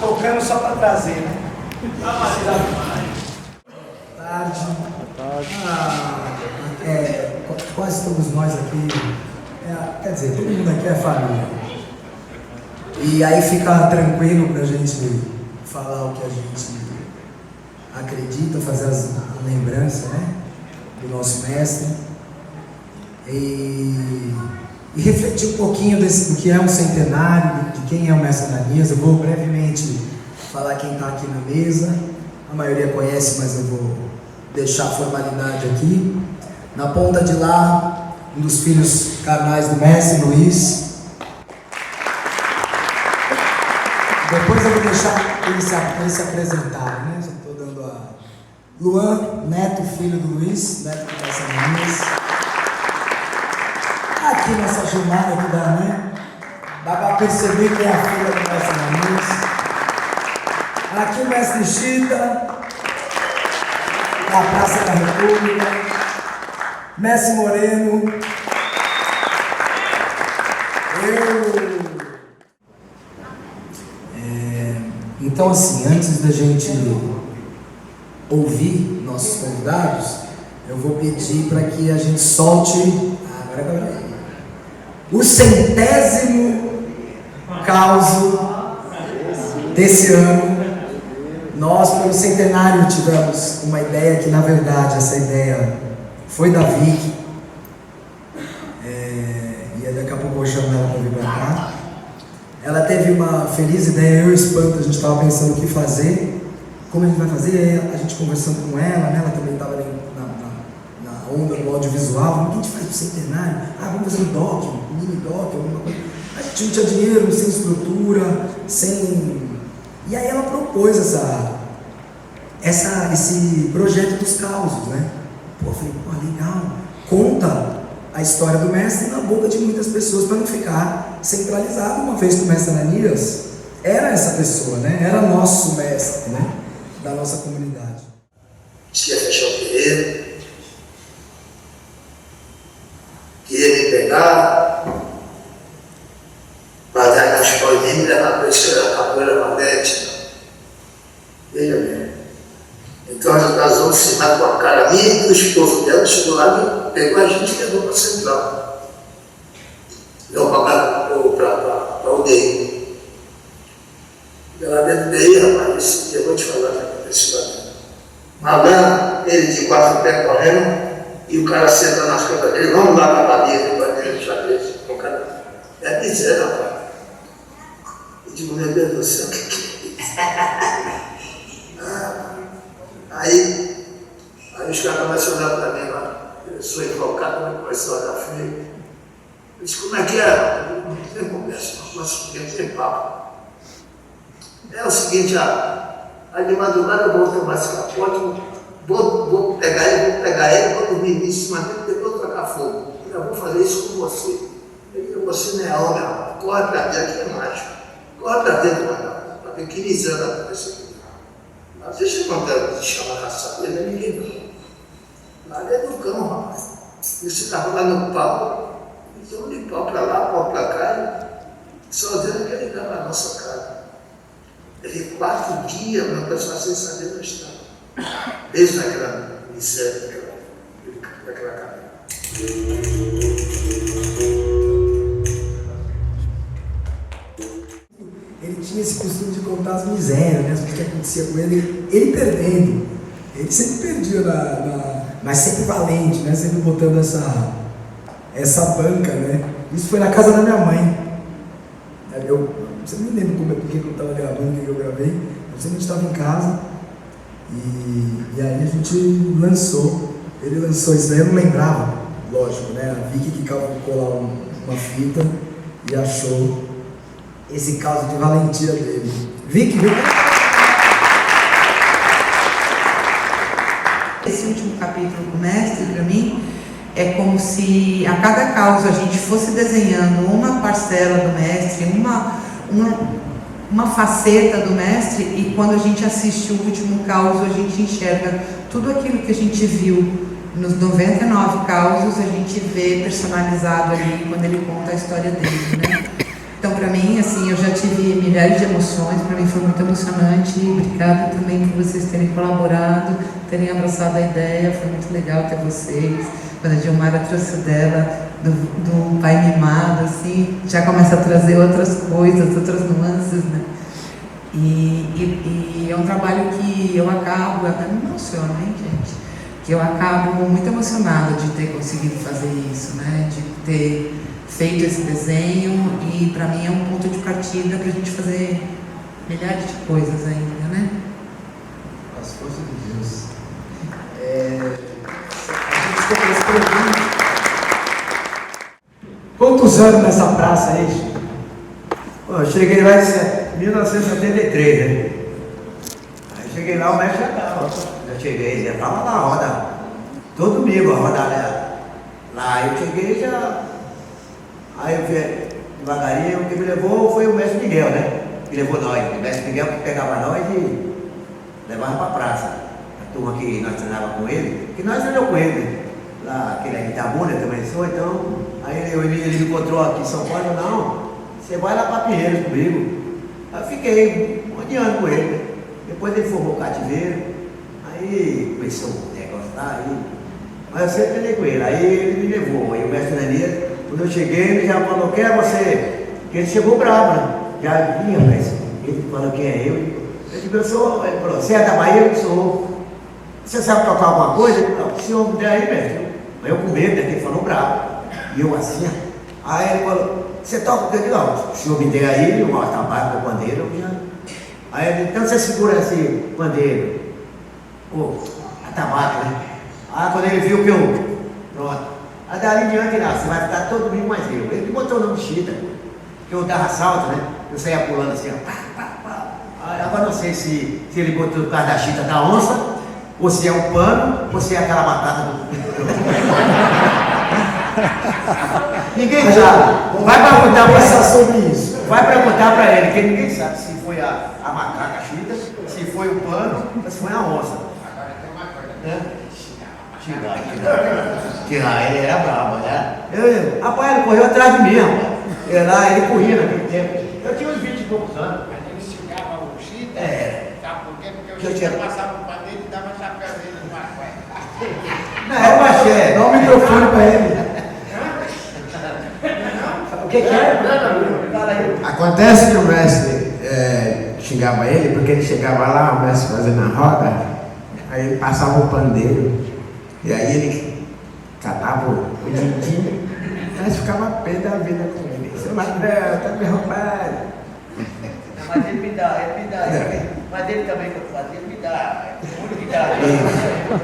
Tocando só para trazer, né? Quase todos nós aqui, quer dizer, todo mundo aqui é família. E aí fica tranquilo pra gente falar o que a gente acredita, fazer as lembranças, né, do nosso mestre. E refletir um pouquinho do que é um centenário, de quem é o mestre Ananias. Eu vou brevemente falar quem está aqui na mesa. A maioria conhece, mas eu vou deixar a formalidade aqui. Na ponta de lá, um dos filhos carnais do mestre, Luiz. Depois eu vou deixar ele se apresentar, né? Já estou dando a Luan, neto, filho do Luiz, neto do mestre Ananias. Aqui nessa jornada que dá, né? Dá para perceber que é a filha do mestre Ananias. Aqui o mestre Chita, da Praça da República. Mestre Moreno. Então, assim, antes da gente ouvir nossos convidados, eu vou pedir para que a gente solte o 100º causo desse ano. Nós, pelo centenário, tivemos uma ideia que, na verdade, essa ideia foi da Vicky. E daqui a pouco eu vou chamar ela para vir para cá. Ela teve uma feliz ideia, eu e o Espanto, a gente estava pensando o que fazer, como a gente vai fazer. Aí a gente conversando com ela, né? Ela também estava na onda do audiovisual. O que a gente faz pro centenário? Vamos fazer um doc, um mini doc, alguma coisa. A gente não tinha dinheiro, sem estrutura, sem... E aí ela propôs esse projeto dos causos, né? Eu falei, legal, conta a história do mestre na boca de muitas pessoas, para não ficar centralizado, uma vez que o mestre Ananias era essa pessoa, né? Era nosso mestre, né? Da nossa comunidade. Ia fechar o terreiro, queria me pegar, bater na escola e me levar para a capoeira magnética. Veja bem. Então nós vamos ensinar com a cara minha e do esposo dela, chegou lá, pegou a gente e levou para a central. Levou para o UDI. Lá dentro do UDI, rapaz, eu vou te falar o que aconteceu lá dentro. Malandro, ele de 4 pés correndo, e o cara senta nas costas dele, vamos lá para a bandeira de xadrez. O cara, é miséria, rapaz. Eu digo, meu Deus do céu, o que é isso? Aí os caras começam a olhar para mim lá, eu sou invocado, mas começou a dar feio. Eu disse, como é que é? Não tem conversa, não tem papo. É o seguinte, aí de madrugada eu vou tomar esse capote, vou pegar ele, vou dormir em cima dele, depois vou trocar fogo. Eu vou fazer isso com você. Ele disse, você não é homem, rapaz. Corre para dentro, que é mágico. Corre para dentro, para ver que miséria vai acontecer. Mas deixa eu contar, chama a raça dele, ninguém não. Lá dentro do cão, rapaz. Eles ficavam lá no pau, eles iam de pau para lá, pau para cá, e só Deus que ele ligava na nossa casa. Ele 4 dias para a pessoa sem saber onde estava. Desde naquela miséria, daquela casa. Ele tinha esse costume de contar as misérias, né? O que acontecia com ele, ele perdendo. Ele sempre perdia, mas sempre valente, né? Sempre botando essa banca, né? Isso foi na casa da minha mãe. Você não me lembra porque eu estava gravando, o que eu gravei. Eu sei que a gente estava em casa e aí a gente lançou. Ele lançou isso daí, eu não lembrava, lógico, né? A Vicky que colocou lá uma fita e achou esse caso de valentia dele. Vicky, Esse último capítulo do mestre, para mim, é como se a cada causa a gente fosse desenhando uma parcela do mestre, uma faceta do mestre, e quando a gente assiste o último causo, a gente enxerga tudo aquilo que a gente viu nos 99 causos, a gente vê personalizado ali quando ele conta a história dele, né? Então, para mim, assim, eu já tive milhares de emoções, para mim foi muito emocionante. Obrigada também por vocês terem colaborado, terem abraçado a ideia, foi muito legal ter vocês. Quando a Gilmara trouxe dela, do pai mimado, assim, já começa a trazer outras coisas, outras nuances, né? E é um trabalho que eu acabo, até me emociona, hein, gente? Que eu acabo muito emocionada de ter conseguido fazer isso, né? De ter feito esse desenho, e para mim é um ponto de partida para a gente fazer milhares de coisas ainda, né? As forças de Deus. A gente tem esse programa. Quantos anos nessa praça aí, Chico? Eu cheguei lá em 1973, né? Aí cheguei lá, o mestre já estava. Já cheguei, já estava na roda. Todo domingo a roda lá. Eu cheguei já. Aí eu fui devagarinho, o que me levou foi o mestre Miguel, né? Que levou nós. O mestre Miguel que pegava nós e levava para a praça. A turma que nós treinava com ele, que nós treinamos com ele. Lá, aquele aí de Itabuna também sou, então. Aí ele me encontrou aqui em São Paulo, eu não, você vai lá para Pinheiros comigo. Aí eu fiquei rodeando com ele, né? Depois ele formou o cativeiro, aí começou o negócio lá, mas eu sempre treinei com ele, aí ele me levou, aí o mestre Nanias. Quando eu cheguei, ele já falou, quem é você? Porque ele chegou bravo, né? Já vinha, mas ele falou, quem é eu? Eu digo, eu sou. Ele falou, você é da Bahia? Eu sou. Você sabe tocar alguma coisa? Ele falou, o senhor me der aí, mestre. Mas eu com medo, né? Que ele falou bravo. E eu assim, aí ele falou, você toca o que? Eu digo, não, o senhor me der aí, o atabaco, o pandeiro, eu já. Aí ele, então você segura esse pandeiro, o atabaco, né? Aí quando ele viu que eu, pronto. Aí dali em diante, lá, você vai ficar todo domingo mais eu. Ele que botou o nome de Chita, que eu dava salto, né? Eu saía pulando assim, ó, pá, pá, pá. Aí, agora não sei se ele botou o caso da Chita da onça, ou se é um pano, ou se é aquela batata do. Ninguém sabe. Vai perguntar para ele sobre isso. Vai perguntar para ele, que ninguém sabe se foi a macaca a Chita, se foi o pano, ou se foi a onça. Agora tem uma coisa, né? Tirar, ele era bravo, né? Rapaz, ele correu atrás de mim, rapaz. Ele corria naquele tempo. Eu tinha uns 20 e poucos anos. Mas ele xingava o Chita? Sabe por quê? Porque Eu o Chita tinha- passava o padeiro e dava chapéu dele no Marcoé. Não, era o Baxé. Dá o microfone para ele. O que é? Fala aí. Acontece que o mestre xingava ele, porque ele chegava lá, o mestre fazendo a roda, aí ele passava o pandeiro, e aí ele catava o din-din, mas ficava pé da vida com ele. Seu Magrão, tá me roubando. Mas ele me dá. Mas ele também, que eu fazia, ele me dá. O único que dá.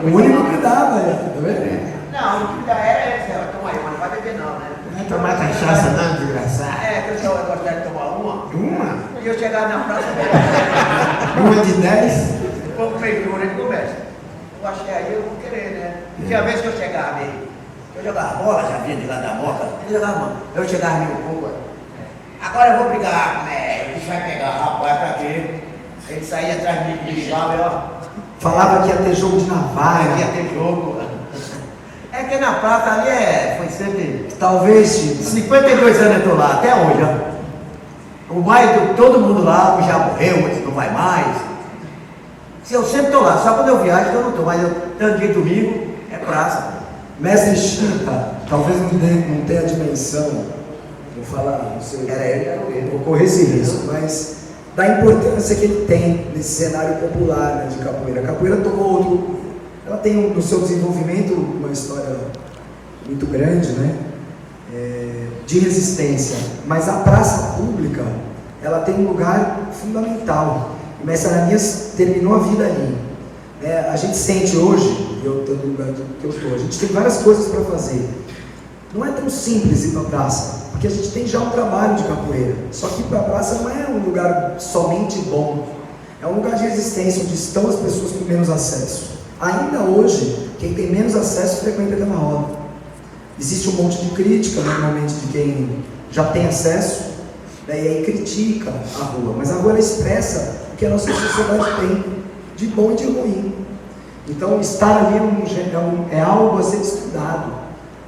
O único que dava, tá vendo? Não, o único que dá era esse. Toma aí, mas não vai beber não, né? Não vai tomar cachaça não, desgraçado. Que eu gostava de tomar uma. Uma? E eu chegava na praça, Uma de 10? um pouco feitura, ele começa. Eu achei aí, eu vou querer, né? Tinha vez que eu chegava nele, eu jogava bola, já vinha de lá da moca, ele jogava bola. Eu chegava nele um pouco, agora eu vou brigar, né? Ele vai pegar, rapaz, pra quê? Ele saía atrás de mim, me ligava, ó. Falava que ia ter jogo de Vai, navalha. ia ter jogo. É que na praça ali foi sempre. Talvez, Chico. 52 anos eu estou lá, até hoje, ó. O mais todo mundo lá, um já morreu, outro não vai mais. Eu sempre estou lá, só quando eu viajo eu não estou, mas tanto dia domingo é praça. Mestre Chico, talvez não tenha a dimensão, vou falar, não sei, vou correr esse risco, mas da importância que ele tem nesse cenário popular, né, de capoeira. A capoeira tomou outro, ela tem no seu desenvolvimento uma história muito grande, né, de resistência, mas a praça pública, ela tem um lugar fundamental. O Mestre Ananias terminou a vida ali. A gente sente hoje, eu estou no lugar que eu estou, a gente tem várias coisas para fazer. Não é tão simples ir para a praça, porque a gente tem já um trabalho de capoeira. Só que ir para a praça não é um lugar somente bom, é um lugar de resistência, onde estão as pessoas com menos acesso. Ainda hoje, quem tem menos acesso frequenta aquela roda. Existe um monte de crítica, normalmente, de quem já tem acesso, e aí critica a rua, mas a rua ela expressa o que a nossa sociedade tem de bom e de ruim. Então, estar ali é algo a ser estudado,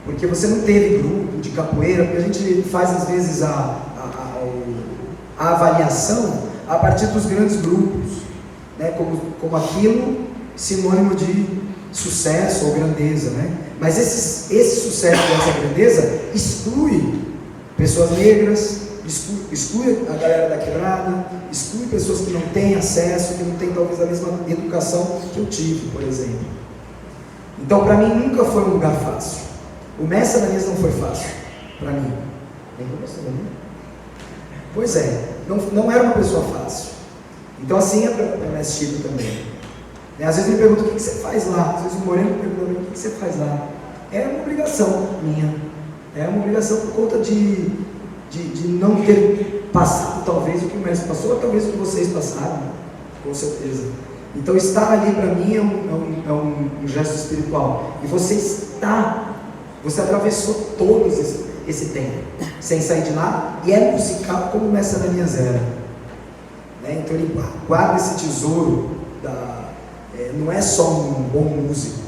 porque você não teve grupo de capoeira, porque a gente faz às vezes a avaliação a partir dos grandes grupos, né? como aquilo sinônimo de sucesso ou grandeza, né? Mas esse sucesso e essa grandeza exclui pessoas negras, exclui a galera da quebrada, exclui pessoas que não têm acesso, que não têm talvez a mesma educação que eu tive, por exemplo. Então, para mim, nunca foi um lugar fácil. O Mestre Ananias não foi fácil, para mim. Nem para você, né? Pois é, não era uma pessoa fácil. Então, assim é para o Mestre Chico também. Às vezes ele pergunta: o que você faz lá? Às vezes o Moreno pergunta: o que você faz lá? É uma obrigação minha. É uma obrigação por conta de não ter passado talvez o que o mestre passou, ou talvez o que vocês passaram, com certeza. Então estar ali para mim é um gesto espiritual. E você atravessou todo esse tempo, sem sair de lá, e é musical como o Mestre Ananias era. Né? Então ele guarda esse tesouro, não é só um bom músico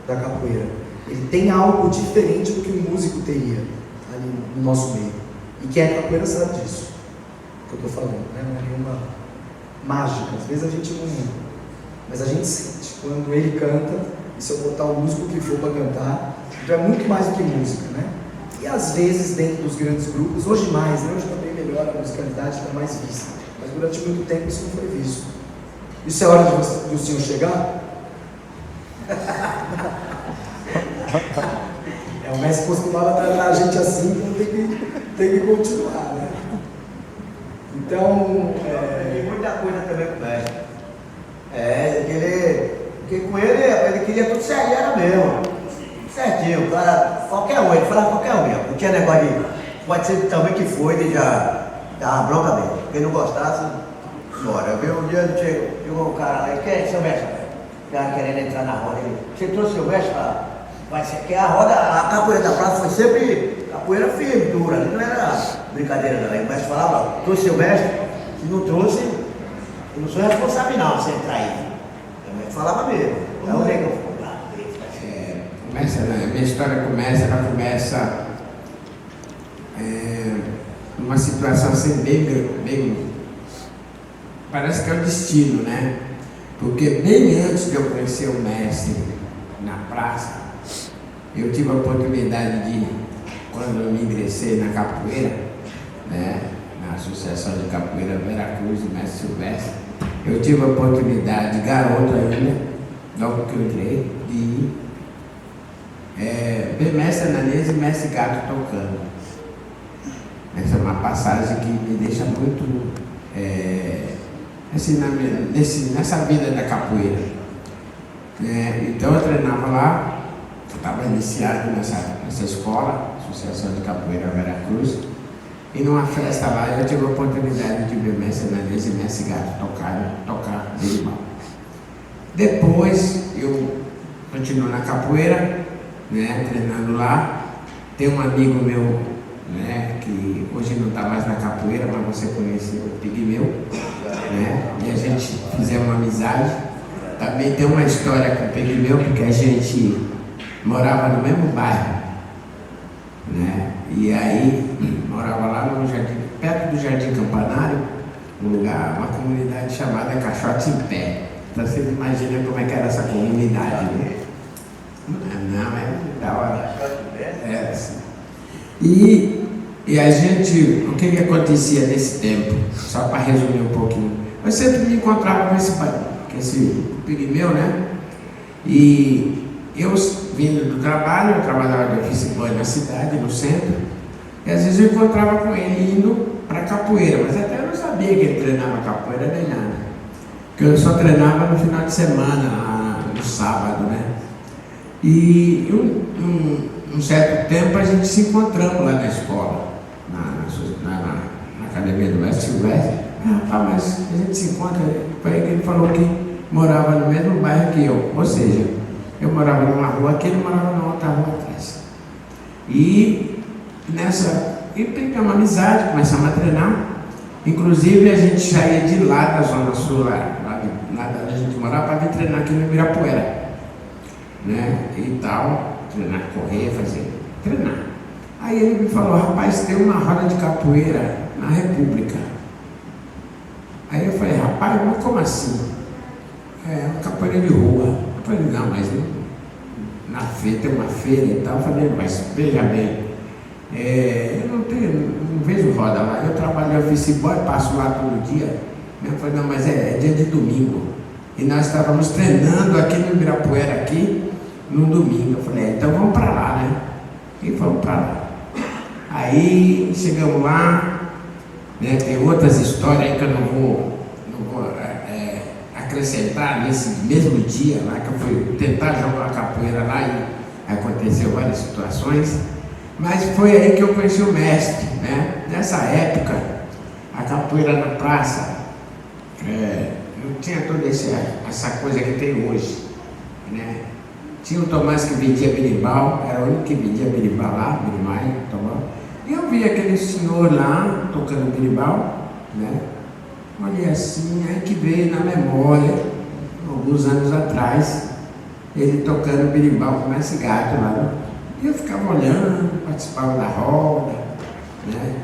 da capoeira, ele tem algo diferente do que um músico teria ali no nosso meio. E quem é capoeira sabe disso, que eu estou falando, né? Não é nenhuma mágica, às vezes a gente não, mas a gente sente, quando ele canta, e se eu botar o músico que for para cantar, então é muito mais do que música, né? E às vezes dentro dos grandes grupos, hoje mais, né? Hoje também melhora a musicalidade, está mais vista, mas durante muito tempo isso não foi visto. Isso é hora de o senhor chegar? O mestre costumava tratar a gente assim, então tem que continuar, né? Então, Tem muita coisa também com o mestre. Porque com ele queria tudo certinho, era mesmo. Certinho, cara, qualquer um, ele falava qualquer um. Não tinha negócio de. Pode ser também que foi, ele já dava bronca mesmo. Quem não gostasse, bora. Eu vi um dia, chegou um cara lá, quem é seu mestre? O cara querendo entrar na roda. Você trouxe o mestre pra. Mas que a roda, a capoeira da praça foi sempre capoeira firme, dura, não era brincadeira não. Aí o mestre falava: trouxe o mestre, se não trouxe, eu não sou responsável não, você entrar aí. O mestre falava mesmo. É o negão ficou lá. A minha história começa numa situação assim bem. Parece que é o destino, né? Porque bem antes de eu conhecer o mestre na praça, eu tive a oportunidade de, quando eu me ingressei na capoeira, né, na Associação de Capoeira Veracruz, do Mestre Silvestre, eu tive a oportunidade, garoto ainda, logo que eu entrei, de ir ver Mestre Ananias e Mestre Gato tocando. Essa é uma passagem que me deixa muito assim, nessa vida da capoeira. Então eu treinava lá. Estava iniciado nessa escola, Associação de Capoeira Veracruz, e numa festa lá eu tive a oportunidade de ver o Mestre Ananias e o Mestre Gato tocar berimbau. Depois eu continuo na capoeira, né, treinando lá. Tem um amigo meu, né, que hoje não está mais na capoeira, mas você conheceu, o Pigmeu, né, e a gente fizemos uma amizade. Também tem uma história com o Pigmeu, porque a gente morava no mesmo bairro, né? E aí morava lá no jardim, perto do Jardim Campanário, um lugar, uma comunidade chamada Caixote em Pé. Então vocês imaginam como é que era essa comunidade, né? Não, é da hora. É assim. E a gente, o que acontecia nesse tempo? Só para resumir um pouquinho. Eu sempre me encontrava com esse pigmeu, né? E eu vindo do trabalho, eu trabalhava de office boy na cidade, no centro, e às vezes eu encontrava com ele indo para capoeira, mas até eu não sabia que ele treinava capoeira nem nada. Porque eu só treinava no final de semana, no sábado, né? E um certo tempo a gente se encontramos lá na escola, na academia do West West. Mas a gente se encontra, foi aí que ele falou que morava no mesmo bairro que eu, ou seja, eu morava numa rua aqui, ele morava na outra rua atrás. E pegamos uma amizade, começamos a treinar. Inclusive a gente saía de lá da Zona Sul, lá onde a gente morava, para vir treinar aqui no Ibirapuera, né? E tal, treinar, correr, treinar. Aí ele me falou, rapaz, tem uma roda de capoeira na República. Aí eu falei, rapaz, mas como assim? É uma capoeira de rua. Eu falei, não, mas na feira, tem uma feira e tal. Eu falei, mas veja bem, eu não vejo roda lá. Eu trabalho em office boy, passo lá todo dia. Eu falei, não, mas é dia de domingo. E nós estávamos treinando aqui no Ibirapuera, aqui, no domingo. Eu falei, então vamos para lá, né? E fomos para lá. Aí chegamos lá, né, tem outras histórias aí que eu não vou acrescentar nesse mesmo dia lá que eu fui tentar jogar a capoeira lá e aconteceu várias situações, mas foi aí que eu conheci o mestre, né? Nessa época a capoeira na praça não tinha toda essa coisa que tem hoje, né? Tinha o Tomás que vendia berimbau, era o único que vendia berimbau lá, Tomás. E eu vi aquele senhor lá tocando berimbau, né? Olhei assim, aí que veio na memória, alguns anos atrás, ele tocando berimbau com esse gato lá, né? E eu ficava olhando, participava da roda, né?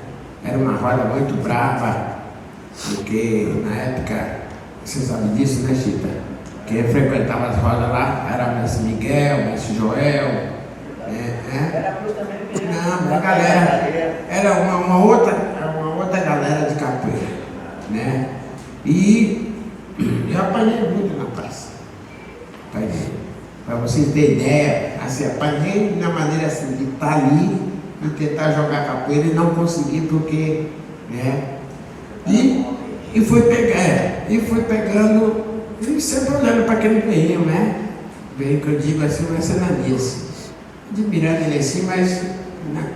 Era uma roda muito brava, porque na época, você sabe disso, né, Chita? Quem frequentava as rodas lá era o Mestre Miguel, o Mestre Joel, Não, a galera era uma outra galera de capoeira, né? E eu apanhei muito na praça. Para vocês terem ideia, assim, apanhei na maneira assim, de estar ali e tentar jogar capoeira e não conseguir porque, né? E fui pegando, e sempre olhando para aquele veio, né? Veio que eu digo assim, vai ser na mesa. Admirando ele assim, mas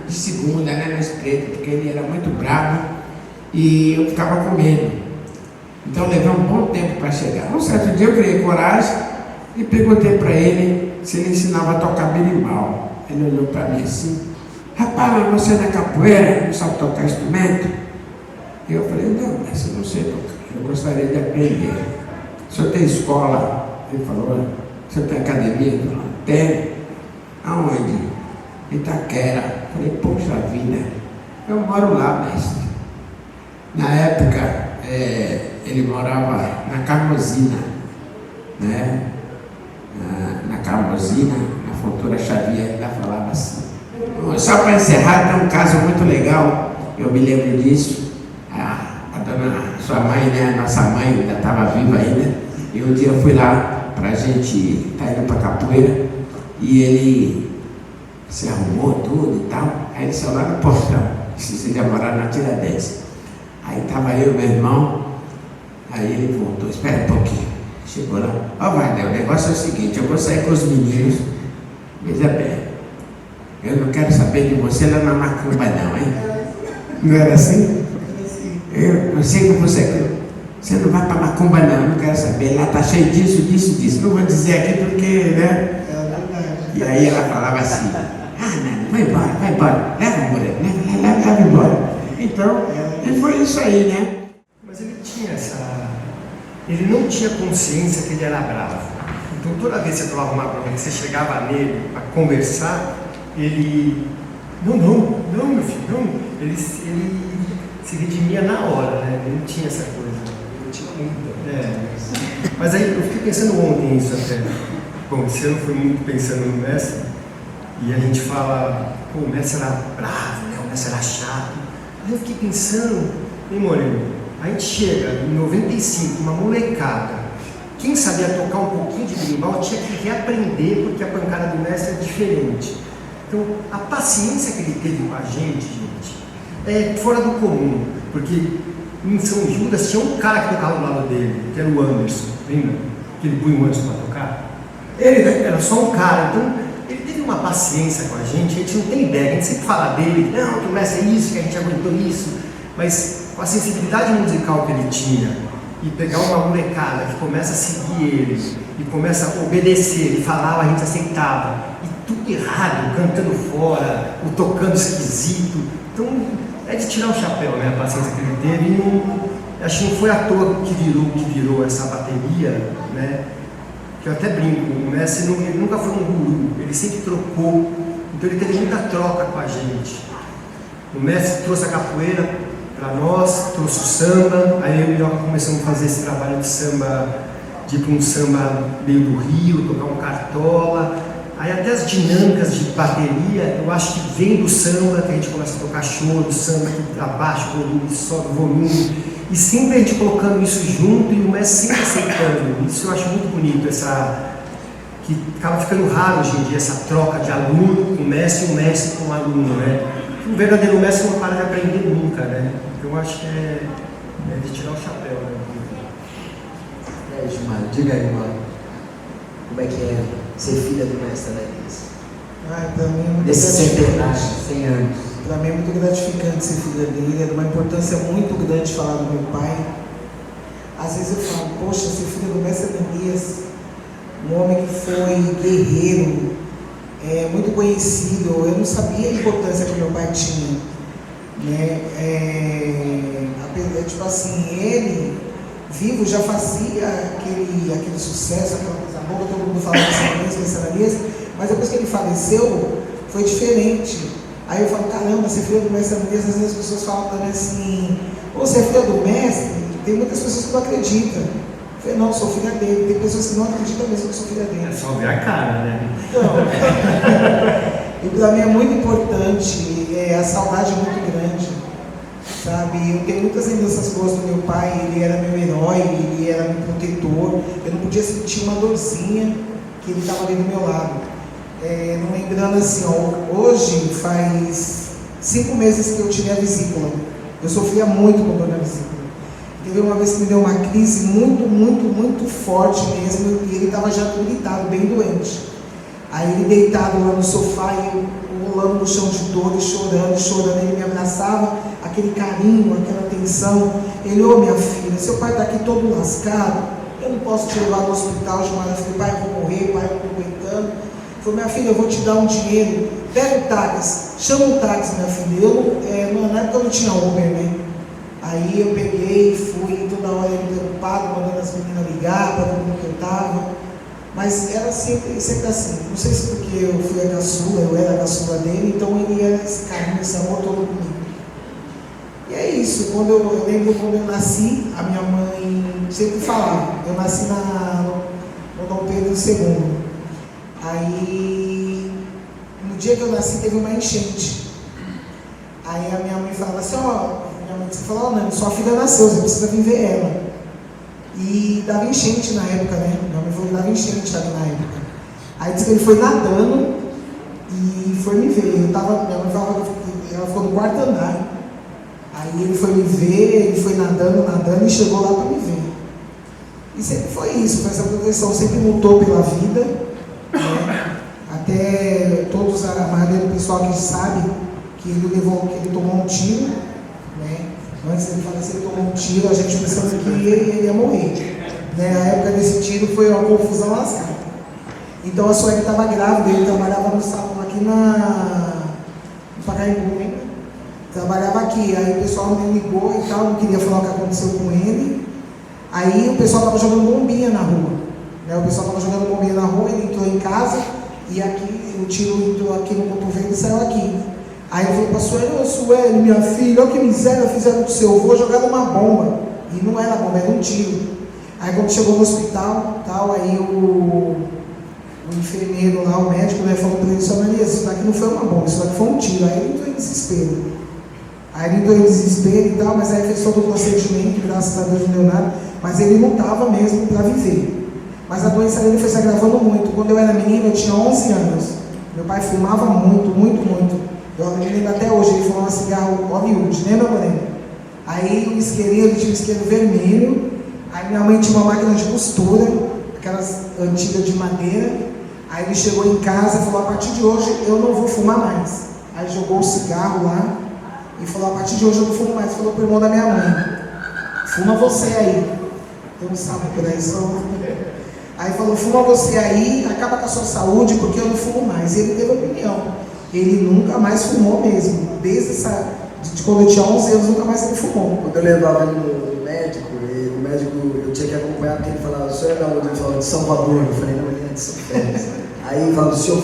de segunda, né, no espreito, porque ele era muito bravo e eu ficava com medo. Então levou um bom tempo para chegar. Um certo dia eu criei coragem e perguntei para ele se ele ensinava a tocar berimbau. Ele olhou para mim assim, rapaz, mas você não é capoeira, não sabe tocar instrumento? E eu falei, não, mas eu não sei tocar, eu gostaria de aprender. O senhor tem escola? Ele falou, o senhor tem academia? Eu falei, tem. Aonde? Itaquera. Falei, poxa vida, eu moro lá, mestre. Na época, ele morava na Carmozina, né? Na Carmozina, na Fontoura Xavier, ainda falava assim. Só para encerrar, tem um caso muito legal, eu me lembro disso. A dona, sua mãe, né? Nossa mãe ainda estava viva ainda. E um dia eu fui lá pra gente estar indo pra capoeira e ele se arrumou tudo e tal. Aí ele saiu lá no portão, se já morar na Tiradentes. Aí estava eu e meu irmão, aí ele voltou, espera um pouquinho. Chegou lá, Wagner, o negócio é o seguinte, eu vou sair com os meninos, veja bem, eu não quero saber de você lá na macumba não, hein? Não era assim? Eu sei que você não vai pra macumba não quero saber, lá tá cheio disso. Não vou dizer aqui porque, né? E aí ela falava assim, não, vai embora, leva a mulher, leva embora. Então, e foi isso aí, né? Mas ele tinha ele não tinha consciência que ele era bravo. Então toda vez que você tomava uma bronca, você chegava nele para conversar, ele, não, meu filho, não. Ele se redimia na hora, né? Ele não tinha essa coisa. Mas aí eu fiquei pensando ontem isso até. Bom, esse ano foi muito pensando no mestre, e a gente fala, pô, o mestre era bravo, né? O mestre era chato. Aí eu fiquei pensando, hein, Moreno, a gente chega em 95, uma molecada, quem sabia tocar um pouquinho de berimbau tinha que reaprender, porque a pancada do mestre é diferente. Então, a paciência que ele teve com a gente, é fora do comum, porque em São Judas tinha um cara que tocava do lado dele, que era o Anderson, lembra? Que ele punha o Anderson para tocar. Ele era só um cara, então ele teve uma paciência com a gente não tem ideia, a gente sempre fala dele, não, que o mestre é isso, que a gente aguentou isso, mas com a sensibilidade musical que ele tinha, e pegar uma molecada que começa a seguir ele, e começa a obedecer, ele falava, a gente aceitava, e tudo errado, cantando fora, ou tocando esquisito, então é de tirar o chapéu, né, a paciência que ele teve, e não, acho que não foi à toa que virou essa bateria, né, que eu até brinco, o mestre ele nunca foi um guru, ele sempre trocou, então ele teve muita troca com a gente. O mestre trouxe a capoeira para nós, trouxe o samba, aí eu e o Mioca começamos a fazer esse trabalho de samba, de ir para um samba meio do Rio, tocar um cartola, aí até as dinâmicas de bateria, eu acho que vem do samba, que a gente começa a tocar choro, samba que abaixa o volume, sobe o volume, e sempre a gente colocando isso junto e o mestre sempre aceitando. Isso eu acho muito bonito, que acaba ficando raro hoje em dia, essa troca de aluno com mestre e o mestre com o aluno, né? Um verdadeiro mestre não para de aprender nunca, né? Então eu acho que é de tirar o chapéu, né? E aí, Gilmar, diga aí, mano, como é que é ser filha do mestre Alex? Para mim é muito Desse centenário, gratificante. 100 anos. Para mim é muito gratificante ser filha dele, é de uma importância muito grande falar do meu pai. Às vezes eu falo, poxa, ser filha do mestre Elias, um homem que foi guerreiro, muito conhecido, eu não sabia a importância que meu pai tinha, né? Tipo assim, ele vivo já fazia aquele sucesso, aquela coisa boa, todo mundo falava desse Elias, mas depois que ele faleceu, foi diferente. Aí eu falo, caramba, ser filha do mestre Elias, às vezes as pessoas falam para mim assim, você é filha do mestre? Tem muitas pessoas que não acreditam. Eu falei, não, eu sou filha dele. Tem pessoas que não acreditam mesmo que eu sou filha dele. É só ver a cara, né? Então, e para mim é muito importante, a saudade é muito grande, sabe? Eu tenho muitas lembranças boas do meu pai, ele era meu herói, ele era meu protetor, eu não podia sentir uma dorzinha que ele estava ali do meu lado. Não lembrando assim, ó, hoje faz 5 meses que eu tive a vesícula, eu sofria muito com dor na vesícula. Teve uma vez que me deu uma crise muito forte mesmo, e ele estava já debilitado, bem doente. Aí ele deitado lá no sofá, e eu rolando no chão de dor, e chorando, ele me abraçava, aquele carinho, aquela atenção. Ele, ô minha filha, seu pai está aqui todo lascado, eu não posso te levar no hospital. Eu falei, pai, eu vou morrer, pai, eu não estou aguentando. Ele falou, minha filha, eu vou te dar um dinheiro, pega o táxi, chama o táxi, minha filha. Na época eu não tinha Uber, né? Aí eu peguei, fui toda hora ele preocupado, mandando as meninas ligar para como que eu estava. Mas era sempre assim. Não sei se porque eu fui a caçula, eu era a caçula dele, então ele era esse carinho, esse amor todo comigo. E é isso. Eu lembro quando eu nasci, a minha mãe sempre falava, eu nasci no Dom Pedro II. Aí, no dia que eu nasci, teve uma enchente. Aí a minha mãe falava assim, minha mãe disse, não, sua filha nasceu, você precisa vir ver ela. E dava enchente na época, né? Minha mãe falou que dava enchente ali na época. Aí disse que ele foi nadando e foi me ver. Minha mãe falava que ela ficou no quarto andar. Aí ele foi me ver, ele foi nadando e chegou lá para me ver. E sempre foi isso, foi essa proteção, sempre lutou pela vida, né? Até a maioria do pessoal que sabe que ele tomou um tiro, né? Antes dele falecer, ele tomou um tiro, a gente pensando que ele ia morrer, né? A época desse tiro foi uma confusão lascada. Então a Sueli estava grávida, ele trabalhava no salão aqui no Pacaembu, né? Trabalhava aqui, aí o pessoal me ligou e tal, não queria falar o que aconteceu com ele. Aí o pessoal estava jogando bombinha na rua. Né? O pessoal estava jogando bombinha na rua, ele entrou em casa e aqui, o tiro entrou aqui no cotovelo e saiu aqui. Aí ele falou para a Sueli: ô Sueli, minha filha, olha que miséria fizeram do seu avô, jogaram uma bomba. E não era bomba, era um tiro. Aí quando chegou no hospital, tal, aí o enfermeiro lá, o médico, né, falou para ele: Sua Maria, isso daqui não foi uma bomba, isso daqui foi um tiro. Aí ele entrou em desespero. E tal, mas aí fez todo o procedimento, graças a Deus não deu nada, mas ele não estava mesmo para viver. Mas a doença dele foi se agravando muito. Quando eu era menino, eu tinha 11 anos. Meu pai fumava muito, muito, muito. Eu me lembro até hoje, ele fumava cigarro Hollywood, lembra, Moreno? Aí o isqueirinho, ele tinha um isqueiro vermelho. Aí minha mãe tinha uma máquina de costura, aquelas antigas de madeira. Aí ele chegou em casa e falou: a partir de hoje eu não vou fumar mais. Aí jogou o cigarro lá e falou: a partir de hoje eu não fumo mais. Falou pro irmão da minha mãe: fuma você aí. Tem um sapo por aí só. Aí falou: fuma você aí, acaba com a sua saúde, porque eu não fumo mais. E ele teve opinião. Ele nunca mais fumou mesmo. Desde quando eu tinha 11 anos, nunca mais ele fumou. Quando eu levava ele no médico, o médico eu tinha que acompanhar, porque ele falava: o senhor é da onde? Ele falava: de Salvador. Eu falei: não, ele é de São Félix. Aí ele falava: o senhor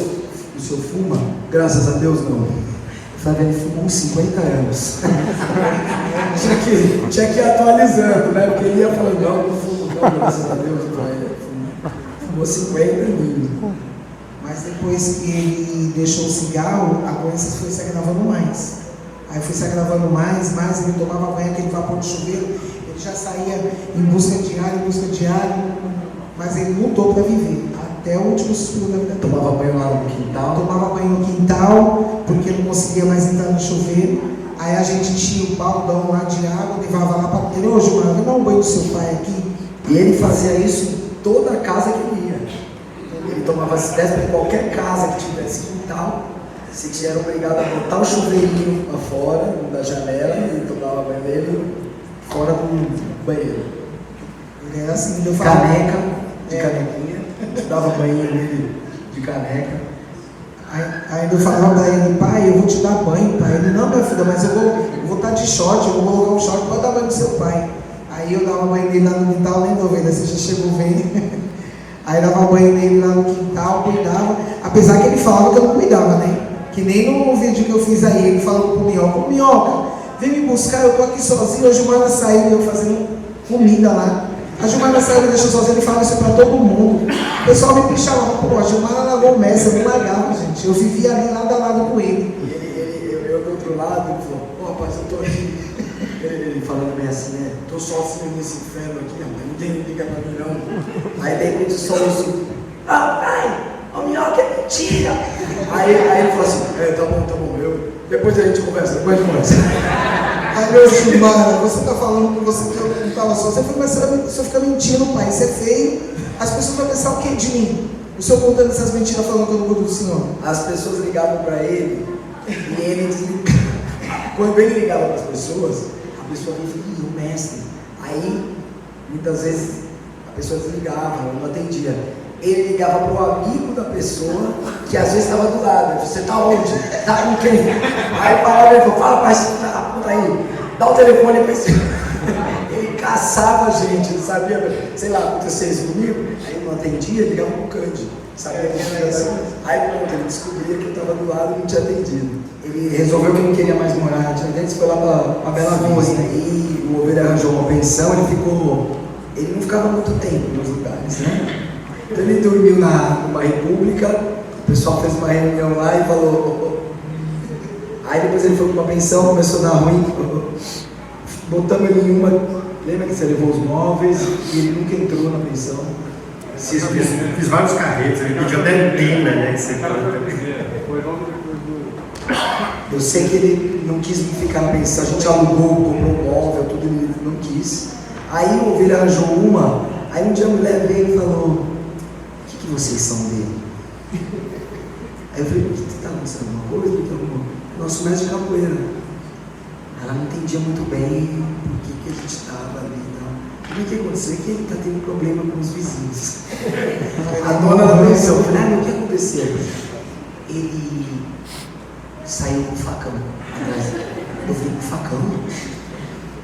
fuma? Graças a Deus não. Eu falei: ele fumou uns 50 anos. tinha que ir atualizando, né? Porque ele ia falando: não fumo, não, graças a Deus. Fumou 50 anos. Mas depois que ele deixou o cigarro, a doença foi se agravando mais. Aí foi se agravando mais, ele tomava banho, aquele vapor de chuveiro, ele já saía em busca de ar, mas ele lutou para viver, até o último suspiro da vida. Tomava banho lá no quintal? Tomava banho no quintal, porque não conseguia mais entrar no chuveiro. Aí a gente enchia o baldão lá de água, levava lá para ele: ô Gilmar, vem dar um banho do seu pai aqui. E ele fazia isso em toda a casa que ele ia. Ele tomava as ideias em qualquer casa que tivesse quintal. Se era obrigado a botar o chuveirinho para fora da janela e tomava banho dele fora do banheiro. Ele era assim, eu falava, caneca, de canequinha, dava banho nele de caneca. Aí eu falava para ele: pai, eu vou te dar banho, pai. Ele: não, minha filha, mas eu vou estar de short, eu vou colocar um short, pode dar banho no seu pai. Aí eu dava banho nele lá no quintal, lembra, ovelha? Você já chegou vendo? Aí dava banho nele lá no quintal, cuidava, apesar que ele falava que eu não cuidava, né? Que nem no vídeo que eu fiz aí, ele falou pro Minhoca: ô Minhoca, vem me buscar, eu tô aqui sozinho. A Gilmara saiu e eu fazendo comida lá. A Gilmara saiu e me deixou sozinho, ele falava isso pra todo mundo. O pessoal me pichava: pô, a Gilmara largou o mestre, eu não largava, gente. Eu vivia ali lado a lado com ele. E eu do outro lado, ele falou: pô, rapaz, eu tô aqui. Ele falando bem assim, né? Tô sozinho nesse inferno aqui, rapaz, ninguém liga pra mim não. Aí daí quando só assim: pai, o Minhoca é mentira. Aí ele falou assim: tá bom, depois a gente conversa. Aí meu Gilmar, você tá falando que você não tava só, você fica mentindo, pai, isso é feio. As pessoas vão pensar o que de mim? O senhor contando essas mentiras falando que eu não gosto do senhor. As pessoas ligavam para ele e ele desligava. Quando ele ligava para as pessoas, a pessoa dizia: o mestre. Aí, muitas vezes, a pessoa desligava, não atendia. Ele ligava para o amigo da pessoa, que às vezes estava do lado. Você está onde? Está com quem? Aí parava e falou: fala, pai, você tá aí, dá o telefone para esse. Ele caçava a gente, não sabia, sei lá, aconteceu isso comigo. Aí ele não atendia, ligava para o Cândido. Sabia que era assim. Aí pronto, ele descobria que eu estava do lado e não tinha atendido. Ele resolveu que não queria mais morar em Tiradentes, foi lá para Bela Vista. E o Ovelha arranjou uma pensão, ele não ficava muito tempo nos lugares, né? Então ele dormiu numa república, o pessoal fez uma reunião lá e falou. Aí depois ele foi para uma pensão, começou a dar ruim, botamos ele em uma. Lembra que você levou os móveis e ele nunca entrou na pensão? Fiz vários carretos, ele pediu até antena, né? Que você Eu sei que ele não quis ficar na pensão, a gente alugou, comprou móvel, tudo, ele não quis. Aí o Ovelha arranjou uma, aí um dia a mulher veio e falou: o que vocês são dele? Aí eu falei: por que você está lançando uma coisa? Então, nosso mestre de capoeira. Ela não entendia muito bem por que a gente estava ali e tal. O que aconteceu? É que ele está tendo problema com os vizinhos. A dona da pensão, eu falei: o que aconteceu? Ele saiu com o facão atrás. Eu falei: com o facão?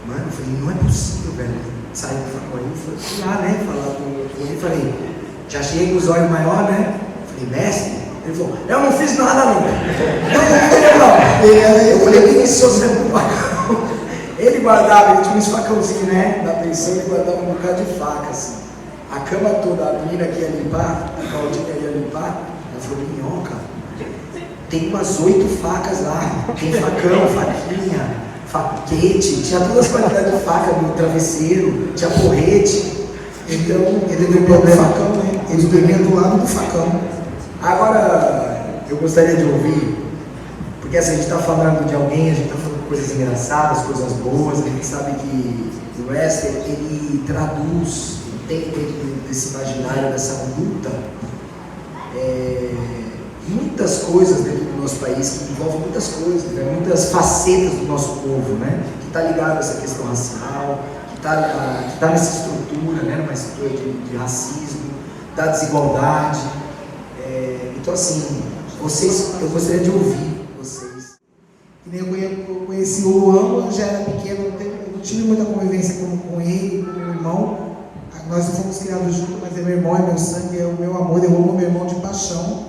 Mano, eu falei: não é possível, velho. Saiu com o facão aí, fui lá, né, falar com ele, falei: Já cheguei com os olhos maiores, né? Falei, mestre? Ele falou, eu não fiz nada não. Eu falei, o que iniciou sendo um facão? Ele guardava, ele tinha uns facãozinhos, né? Na pensão ele guardava um bocado de faca, assim. A cama toda, a menina que ia limpar, a Claudinha ia limpar, ela falou, minhoca, tem umas 8 facas lá. Tem facão, faquinha, faquete, tinha todas as qualidades de faca no travesseiro, tinha porrete. Então, ele dormia do facão, né? Ele dormia do lado do facão. Agora, eu gostaria de ouvir, porque assim, a gente está falando de alguém, a gente está falando de coisas engraçadas, coisas boas, a gente sabe que o wrestling, ele traduz, tem dentro desse imaginário, dessa luta, muitas coisas dentro do nosso país, que envolvem muitas coisas, né? Muitas facetas do nosso povo, né? Que está ligado a essa questão racial, que tá nessa estrutura, né? Numa estrutura de racismo, da desigualdade. Então assim, eu gostaria de ouvir vocês. Que nem eu conheci o Luan, eu já era pequeno, não tive muita convivência com ele, com meu irmão. Nós não fomos criados juntos, mas é meu irmão, é meu sangue, é o meu amor, eu amo meu irmão de paixão.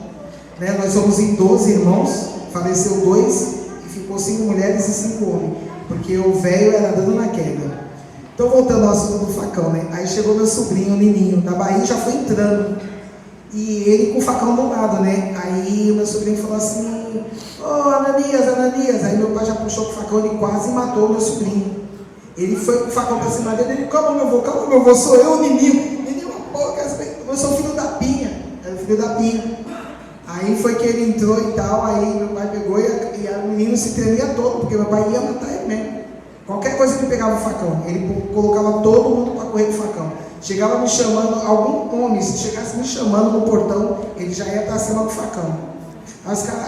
Né? Nós somos em 12 irmãos, faleceu 2 e ficou 5 mulheres e 5 homens, porque o velho era dando na queda. Então voltando ao assunto do facão, né? Aí chegou meu sobrinho, o Nininho, da Bahia, já foi entrando. E ele com o facão do lado, né? Aí o meu sobrinho falou assim, Ananias. Aí meu pai já puxou o facão, ele quase matou o meu sobrinho. Ele foi com o facão pra cima dele, ele, calma meu avô, sou eu, o Nininho. Nininho, porra, eu sou filho da Pinha. Era o filho da Pinha. Aí foi que ele entrou e tal, aí meu pai pegou e o menino se tremia todo, porque meu pai ia matar ele mesmo. Qualquer coisa que ele pegava o facão, ele colocava todo mundo para correr com o facão. Chegava me chamando, algum homem, se chegasse me chamando no portão, ele já ia para cima com o facão.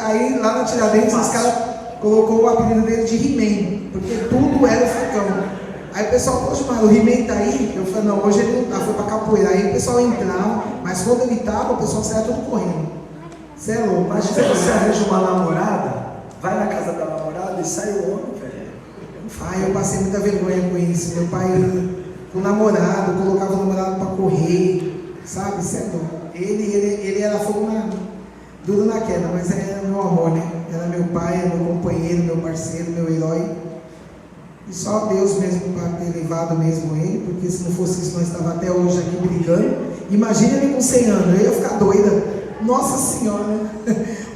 Aí lá na Tiradentes, os caras colocou o apelido dele de He-Man, porque tudo era o facão. Aí o pessoal, poxa, mas o He-Man tá aí? Eu falei, não, hoje ele não tá, foi pra capoeira. Aí o pessoal entrava, mas quando ele tava, o pessoal saia tudo correndo. Você é louco, Imagina você arranja uma namorada, vai na casa da namorada e sai o homem, velho. Ai, eu passei muita vergonha com isso. Meu pai, com o namorado, colocava o namorado pra correr, sabe? Você é louco. Ele era fogo duro na queda, mas era meu amor, né? Era meu pai, era meu companheiro, meu parceiro, meu herói. E só Deus mesmo para ter levado mesmo ele, porque se não fosse isso, nós estávamos até hoje aqui brigando. Imagina ele com 100 anos, eu ia ficar doida. Nossa Senhora,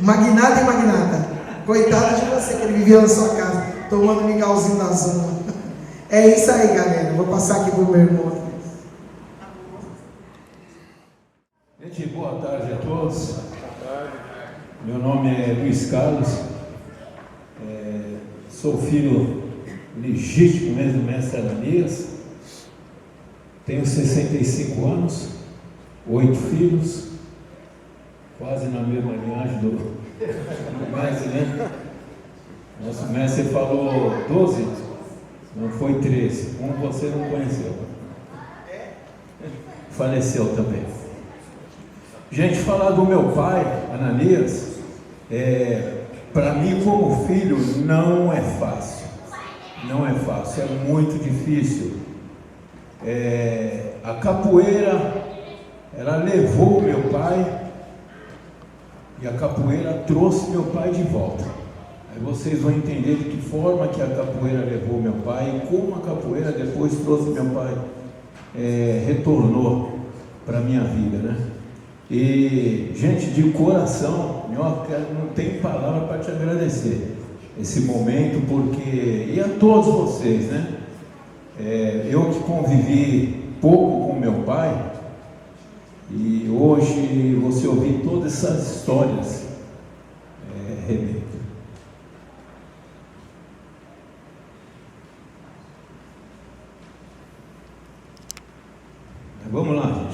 magnata e magnata. Coitado de você que ele vivia na sua casa, tomando mingauzinho da zona. É isso aí, galera. Vou passar aqui pro meu irmão. Gente, boa tarde a todos. Meu nome é Luiz Carlos. Sou filho legítimo mesmo do mestre Ananias. Tenho 65 anos, 8 filhos, quase na mesma linhagem do mestre, né? Nosso mestre falou 12, não foi 13. Um você não conheceu. Faleceu também. Gente, falar do meu pai, Ananias, para mim como filho não é fácil. Não é fácil, é muito difícil. A capoeira, ela levou meu pai e a capoeira trouxe meu pai de volta. Aí vocês vão entender de que forma que a capoeira levou meu pai e como a capoeira depois trouxe meu pai, retornou para a minha vida, né? E, gente, de coração, não tem palavra para te agradecer esse momento, porque, e a todos vocês, né? Eu que convivi pouco com meu pai, e hoje você ouvir todas essas histórias, rebenta. Vamos lá,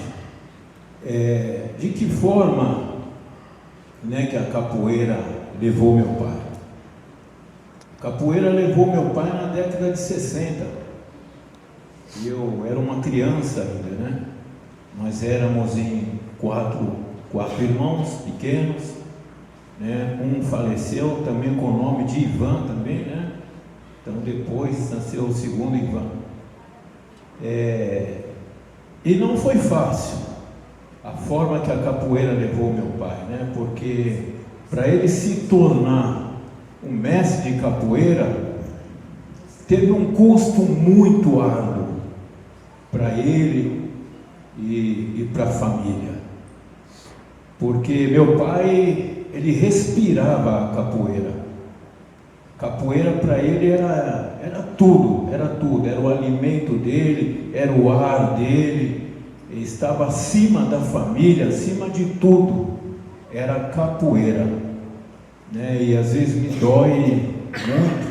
gente. De que forma, né, que a capoeira levou meu pai? A capoeira levou meu pai na década de 60. Eu era uma criança ainda, né? Nós éramos em quatro irmãos pequenos, né? Um faleceu também com o nome de Ivan também, né? Então depois nasceu o segundo Ivan. E não foi fácil. a forma que a capoeira levou meu pai, né? Porque para ele se tornar um mestre de capoeira, teve um custo muito árduo para ele e para a família. Porque meu pai, ele respirava a capoeira. Capoeira para ele era tudo, era o alimento dele, era o ar dele, ele estava acima da família, acima de tudo, era capoeira, né? E às vezes me dói muito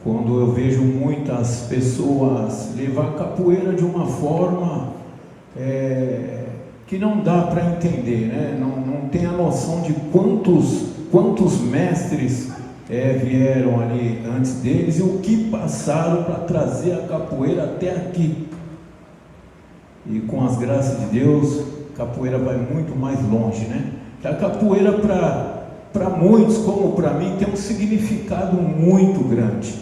quando eu vejo muitas pessoas levar capoeira de uma forma que não dá para entender, né? Não tem a noção de quantos mestres vieram ali antes deles e o que passaram para trazer a capoeira até aqui. E com as graças de Deus, a capoeira vai muito mais longe, né? A capoeira para muitos, como para mim, tem um significado muito grande,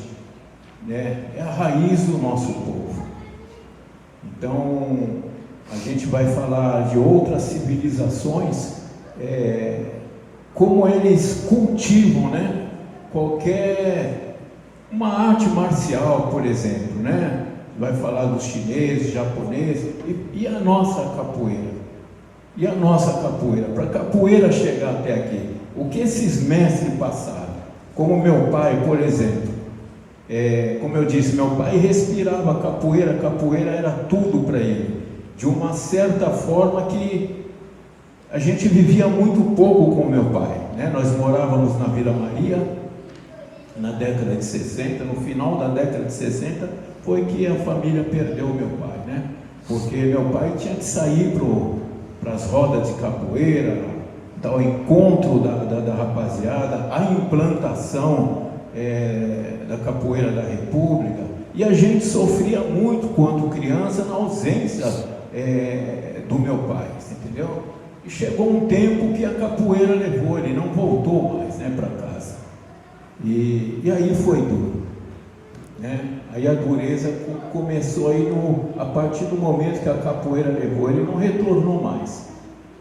né? É a raiz do nosso povo. Então, a gente vai falar de outras civilizações, como eles cultivam, né? Uma arte marcial, por exemplo, né? Vai falar dos chineses, japoneses, e a nossa capoeira? E a nossa capoeira? Para a capoeira chegar até aqui, o que esses mestres passaram? Como meu pai, por exemplo, como eu disse, meu pai respirava a capoeira era tudo para ele, de uma certa forma que a gente vivia muito pouco com meu pai, né? Nós morávamos na Vila Maria, na década de 60, no final da década de 60, foi que a família perdeu meu pai, né? Porque meu pai tinha que sair para as rodas de capoeira, ao encontro da rapaziada, a implantação da capoeira da República, e a gente sofria muito quando criança na ausência do meu pai, entendeu? E chegou um tempo que a capoeira levou, ele não voltou mais, né, para casa. E aí foi duro, né? Aí a dureza começou aí a partir do momento que a capoeira levou, ele não retornou mais.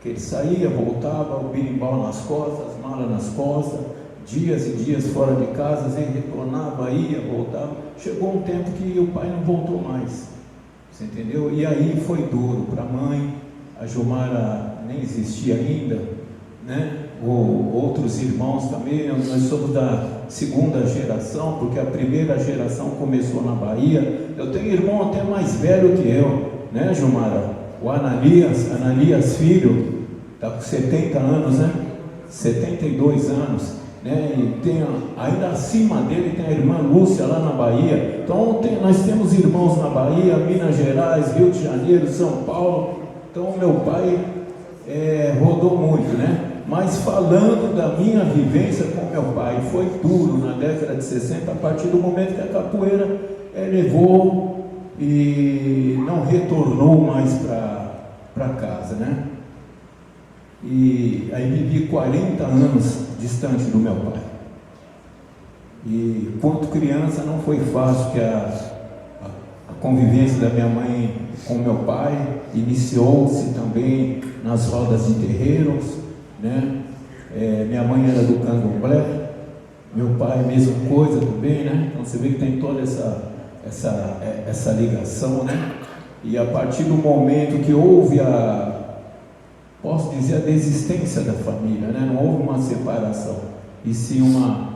Que ele saía, voltava, o berimbau nas costas, as malas nas costas, dias e dias fora de casa, ele retornava, ia, voltava. Chegou um tempo que o pai não voltou mais, você entendeu? E aí foi duro para a mãe, a Gilmara nem existia ainda, né? Outros irmãos também, nós somos da segunda geração, porque a primeira geração começou na Bahia. Eu tenho irmão até mais velho que eu, né, Gilmara? O Ananias Filho, está com 70 anos, né? 72 anos, né? E tem ainda acima dele tem a irmã Lúcia lá na Bahia. Então nós temos irmãos na Bahia, Minas Gerais, Rio de Janeiro, São Paulo. Então meu pai rodou muito, né? Mas falando da minha vivência com meu pai, foi duro na década de 60, a partir do momento que a capoeira levou e não retornou mais para casa, né? E aí vivi 40 anos distante do meu pai. E quanto criança não foi fácil, que a convivência da minha mãe com meu pai iniciou-se também nas rodas de terreiros, né? Minha mãe era do candomblé, meu pai mesma coisa também, né? Então você vê que tem toda essa ligação, né? E a partir do momento que houve posso dizer, a desistência da família, né? Não houve uma separação, e sim uma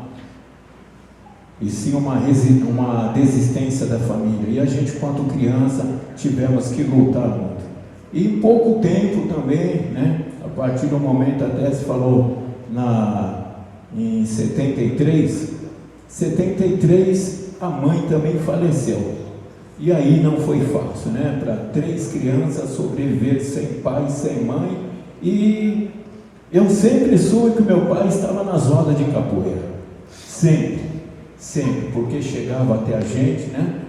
desistência da família, e a gente, quanto criança, tivemos que lutar muito. E em pouco tempo também, né? A partir do momento, até se falou em 73, a mãe também faleceu. E aí não foi fácil, né? Para 3 crianças sobreviver sem pai, sem mãe. E eu sempre soube que meu pai estava nas rodas de capoeira. Sempre, porque chegava até a gente, né?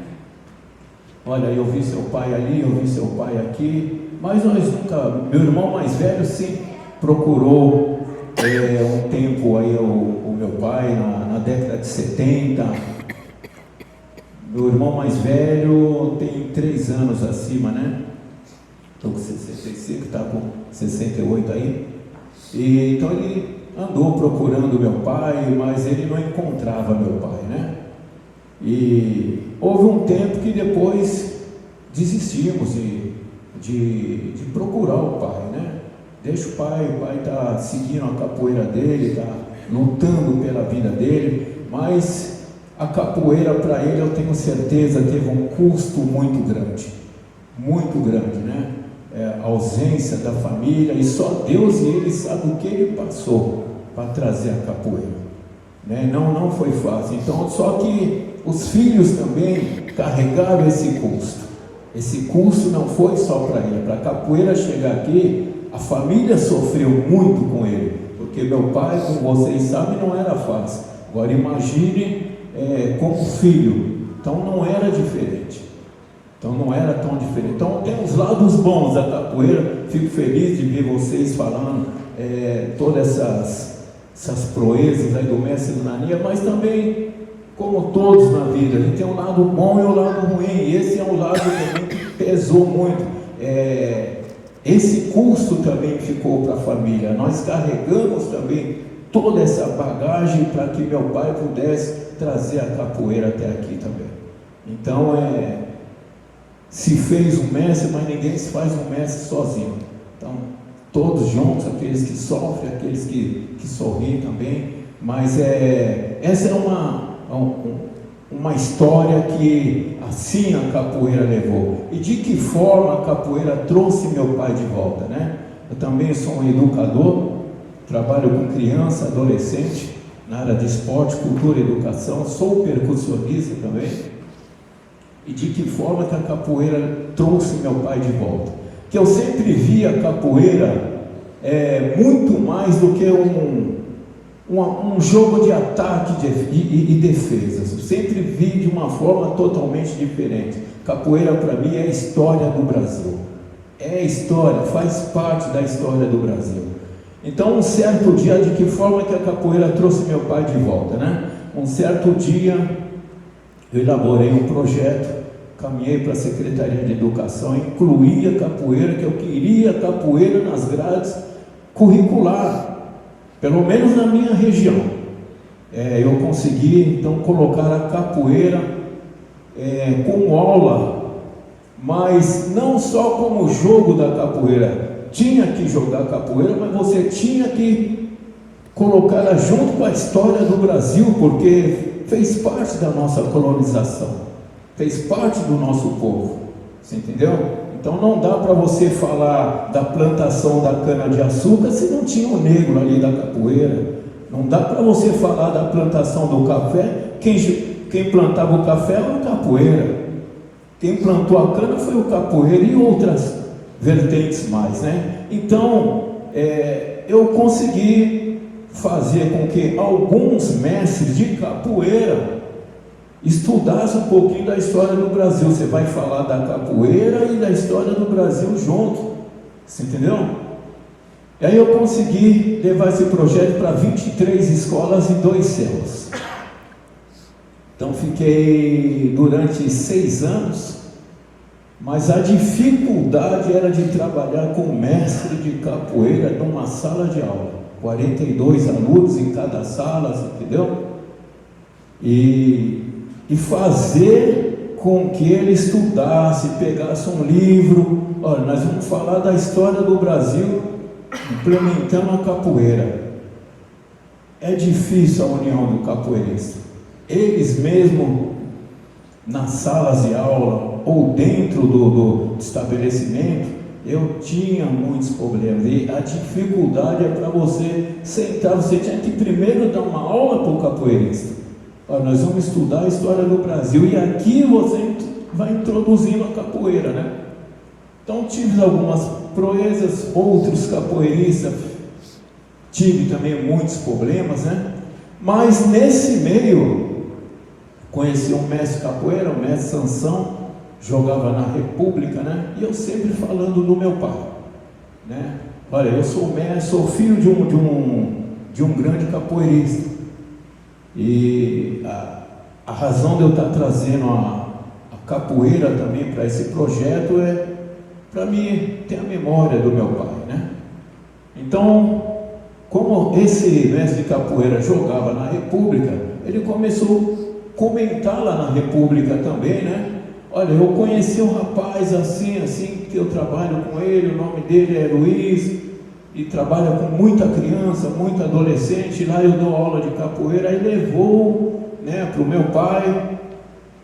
Olha, eu vi seu pai ali, eu vi seu pai aqui. Mas nós nunca, meu irmão mais velho sim procurou um tempo aí o meu pai na década de 70. Meu irmão mais velho tem 3 anos acima, né? estou com 65, está com 68 aí. E, então ele andou procurando meu pai, mas ele não encontrava meu pai, né? E houve um tempo que depois desistimos de procurar o pai, né? Deixa o pai está seguindo a capoeira dele, está lutando pela vida dele, mas a capoeira para ele, eu tenho certeza, teve um custo muito grande, né? A ausência da família, e só Deus e ele sabem o que ele passou para trazer a capoeira, né? Não foi fácil. Então, só que os filhos também carregaram esse custo. Esse custo não foi só para ele, para a capoeira chegar aqui, a família sofreu muito com ele, porque meu pai, como vocês sabem, não era fácil. Agora imagine como filho, então não era diferente. Então não era tão diferente. Então tem os lados bons da capoeira. Fico feliz de ver vocês falando todas essas proezas aí do mestre do Nania, mas também, como todos na vida, a gente tem um lado bom e um lado ruim. E esse é um lado também que pesou muito. Esse custo também ficou para a família. Nós carregamos também toda essa bagagem para que meu pai pudesse trazer a capoeira até aqui também. Então se fez um mestre, mas ninguém se faz um mestre sozinho. Então, todos juntos, aqueles que sofrem, aqueles que sorriem também. Mas essa é uma história que assim a capoeira levou. E de que forma a capoeira trouxe meu pai de volta, né? Eu também sou um educador, trabalho com criança, adolescente, na área de esporte, cultura e educação, sou percussionista também. E de que forma que a capoeira trouxe meu pai de volta? Que eu sempre vi a capoeira muito mais do que um jogo de ataque e defesa. Eu sempre vi de uma forma totalmente diferente. Capoeira para mim é a história do Brasil. É história, faz parte da história do Brasil. Então um certo dia, de que forma que a capoeira trouxe meu pai de volta, né? Um certo dia eu elaborei um projeto, caminhei para a Secretaria de Educação, incluí a capoeira, que eu queria capoeira nas grades curricular, pelo menos na minha região. Eu consegui então colocar a capoeira como aula, mas não só como jogo da capoeira. Tinha que jogar capoeira, mas você tinha que colocá-la junto com a história do Brasil, porque fez parte da nossa colonização, fez parte do nosso povo, você entendeu? Então não dá para você falar da plantação da cana-de-açúcar se não tinha o negro ali da capoeira. Não dá para você falar da plantação do café, quem plantava o café era o capoeira, quem plantou a cana foi o capoeira, e outras vertentes mais, né? Então eu consegui fazer com que alguns mestres de capoeira estudassem um pouquinho da história do Brasil. Você vai falar da capoeira e da história do Brasil junto, você entendeu? E aí eu consegui levar esse projeto para 23 escolas e 2 céus. Então fiquei durante 6 anos, mas a dificuldade era de trabalhar com mestre de capoeira numa sala de aula. 42 alunos em cada sala, entendeu? E fazer com que ele estudasse, pegasse um livro. Olha, nós vamos falar da história do Brasil implementando a capoeira. É difícil a união do capoeirista. Eles mesmo, nas salas de aula ou dentro do estabelecimento, eu tinha muitos problemas, e a dificuldade é para você sentar. Você tinha que primeiro dar uma aula para o capoeirista. Olha, nós vamos estudar a história do Brasil, e aqui você vai introduzindo a capoeira, né? Então tive algumas proezas, outros capoeiristas, tive também muitos problemas, né? Mas nesse meio, conheci um mestre capoeira, o mestre Sansão, jogava na República, né? E eu sempre falando do meu pai, né? Olha, eu sou mestre, sou filho de um grande capoeirista, e a razão de eu estar trazendo a capoeira também para esse projeto para mim ter a memória do meu pai, né? Então, como esse mestre de capoeira jogava na República, ele começou a comentar lá na República também, né? Olha, eu conheci um rapaz assim, que eu trabalho com ele, o nome dele é Luiz, e trabalha com muita criança, muito adolescente, lá eu dou aula de capoeira. Aí levou, né, para o meu pai,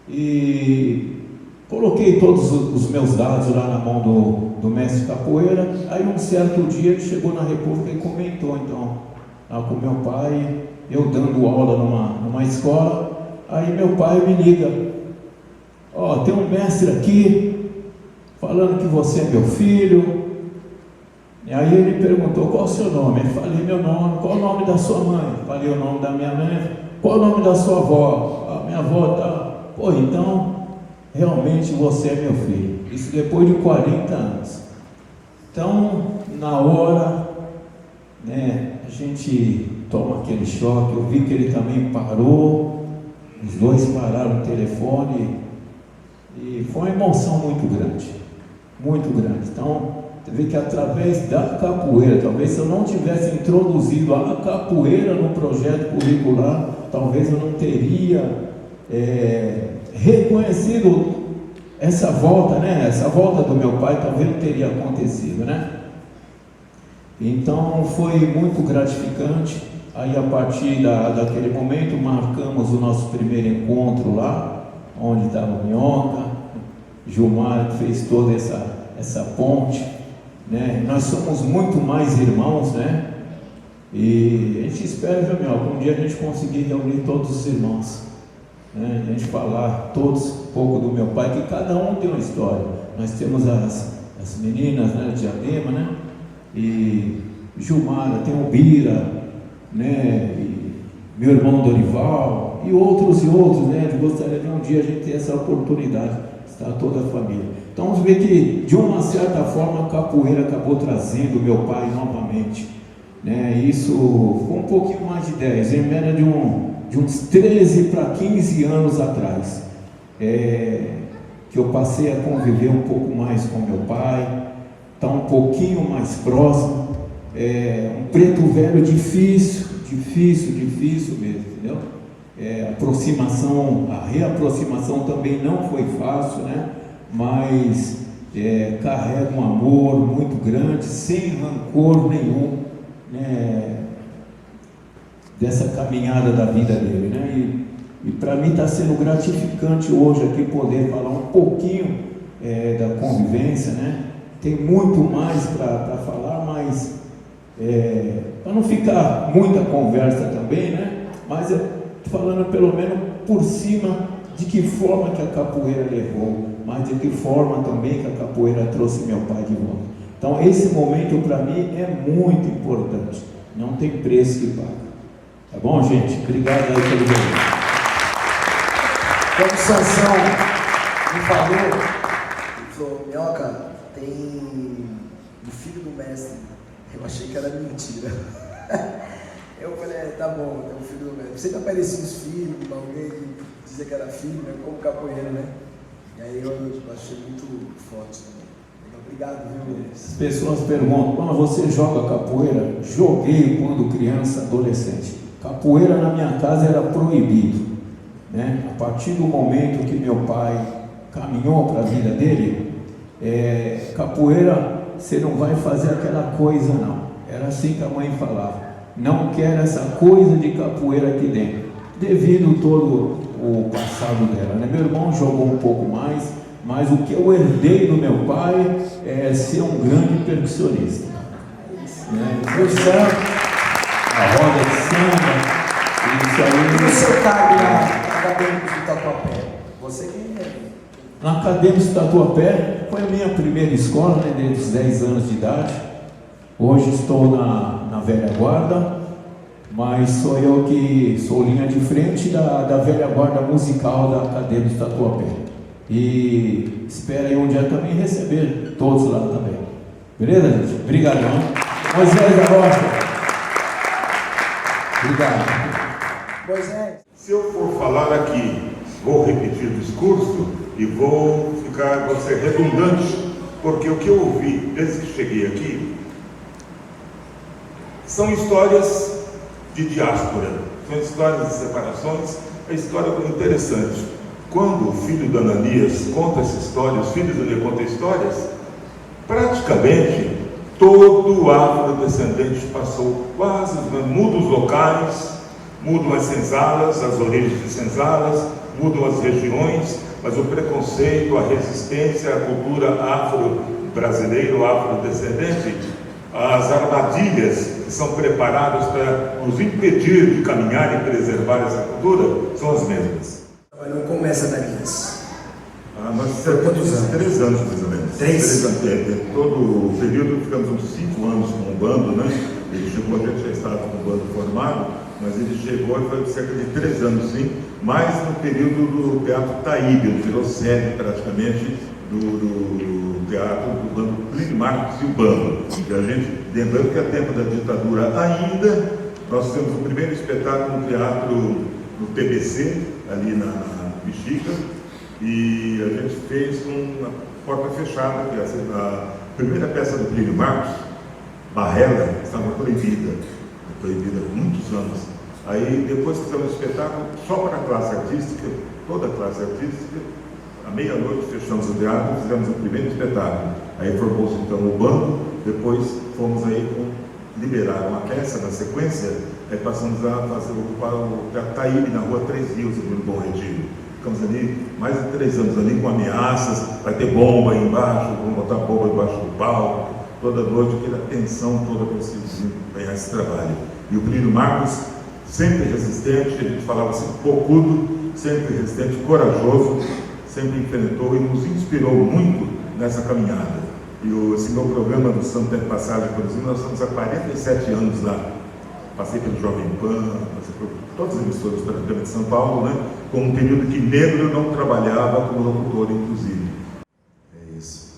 e coloquei todos os meus dados lá na mão do mestre de capoeira. Aí um certo dia ele chegou na República e comentou, então, lá com meu pai, eu dando aula numa escola. Aí meu pai me liga: ó, tem um mestre aqui falando que você é meu filho. E aí ele perguntou: qual é o seu nome? Eu falei meu nome. Qual é o nome da sua mãe? Falei o nome da minha mãe. Qual é o nome da sua avó? A minha avó tá. Pô, então realmente você é meu filho. Isso depois de 40 anos. Então, na hora, né, a gente toma aquele choque. Eu vi que ele também parou. Os dois pararam o telefone. E foi uma emoção muito grande. Muito grande. Então, você vê que através da capoeira, talvez se eu não tivesse introduzido a capoeira no projeto curricular, talvez eu não teria reconhecido essa volta, né? Essa volta do meu pai talvez não teria acontecido, né? Então foi muito gratificante. Aí a partir daquele momento marcamos o nosso primeiro encontro lá, onde estava o Minhoca, Gilmar, que fez toda essa ponte, né? Nós somos muito mais irmãos, né? E a gente espera, viu, Minhoca, um dia a gente conseguir reunir todos os irmãos, né? A gente falar todos um pouco do meu pai, que cada um tem uma história. Nós temos as meninas, né, de Diadema, né? E Gilmara, tem o Bira, né? E meu irmão Dorival e outros, né? Eu gostaria de um dia a gente ter essa oportunidade, estar toda a família. Então vamos ver que de uma certa forma a capoeira acabou trazendo meu pai novamente, né? Isso ficou um pouquinho mais de 10, em média de uns 13 para 15 anos atrás, que eu passei a conviver um pouco mais com meu pai, estar um pouquinho mais próximo. Um preto velho difícil mesmo, entendeu? A reaproximação também não foi fácil, né? Mas carrega um amor muito grande, sem rancor nenhum, né? Dessa caminhada da vida dele, né? E para mim está sendo gratificante hoje aqui poder falar um pouquinho da convivência, né? Tem muito mais para falar, mas para não ficar muita conversa também, né? Mas falando pelo menos por cima de que forma que a capoeira levou, mas de que forma também que a capoeira trouxe meu pai de volta. Então esse momento para mim é muito importante, não tem preço que paga. Tá bom, gente? Obrigado aí pelo vídeo. Como Sansão me falou, ele falou: Minhoca, tem o filho do mestre. Eu achei que era mentira. Eu falei: tá bom, tem um filho do mestre. Sempre aparecia os filhos, alguém dizia que era filho, né? Como capoeira, né? E aí eu achei muito forte. Obrigado, viu? As pessoas perguntam: mas você joga capoeira? Joguei quando criança, adolescente. Capoeira na minha casa era proibido, né? A partir do momento que meu pai caminhou para a vida dele, capoeira você não vai fazer aquela coisa não. Era assim que a mãe falava: não quero essa coisa de capoeira aqui dentro, devido todo o passado dela, né? Meu irmão jogou um pouco mais, mas o que eu herdei do meu pai é ser um grande percussionista, né? Deu certo, a roda de samba, isso aí. E o seu cargo na Acadêmicos do Tatuapé? Você quem é? Na Acadêmicos do Tatuapé foi a minha primeira escola, né, desde os 10 anos de idade. Hoje estou na velha guarda, mas sou eu que sou linha de frente da velha guarda musical da Acadêmicos do Tatuapé. E espero aí um dia também receber todos lá também. Beleza, gente? Obrigadão. Moisés da Rocha. Obrigado. Moisés. Se eu for falar aqui, vou repetir o discurso e vou ser redundante, porque o que eu ouvi desde que cheguei aqui são histórias de diáspora, são histórias de separações, é história interessante. Quando o filho de Ananias conta essa história, os filhos dele contam histórias, praticamente todo o afrodescendente passou, quase, mudam os locais, mudam as senzalas, as origens de senzalas, mudam as regiões, mas o preconceito, a resistência à cultura afro-brasileira, afrodescendente, as armadilhas que são preparadas para nos impedir de caminhar e preservar essa cultura são as mesmas. Trabalhou com Mestre Ananias. Nós ficamos 3 anos, mais ou menos. 3 anos. Todo o período ficamos uns 5 anos com o bando, né? Ele chegou, a gente já estava com o bando formado, mas ele chegou e foi cerca de 3 anos, sim, mais no período do Teatro Taíbe, ele virou sede praticamente do teatro do bando Plínio Marcos e o bando. E a gente, lembrando que a tempo da ditadura ainda, nós fizemos o primeiro espetáculo no teatro, no TBC, ali na Bexiga, e a gente fez uma porta fechada, que a primeira peça do Plínio Marcos, Barrela, estava proibida há muitos anos. Aí depois fizemos um espetáculo só para a classe artística, toda a classe artística. À meia-noite fechamos o teatro, fizemos o primeiro espetáculo. Aí formou-se então o bando, depois fomos aí liberar uma peça na sequência, aí passamos a ocupar o Teatro Taíbe, na rua 3 Rios, no Bom Retiro. Ficamos ali mais de 3 anos ali com ameaças, vai ter bomba aí embaixo, vamos botar bomba embaixo do palco, toda noite, aquela tensão toda para se desempenhar esse trabalho. E o Plínio Marcos, sempre resistente, a gente falava assim, poucudo, sempre resistente, corajoso, sempre enfrentou e nos inspirou muito nessa caminhada. E esse meu programa do Santo Tempo Passagem, por exemplo, nós estamos há 47 anos lá. Passei pelo Jovem Pan, passei por todas as emissoras praticamente de São Paulo, né? Com um período que negro não trabalhava como locutor, inclusive. É isso.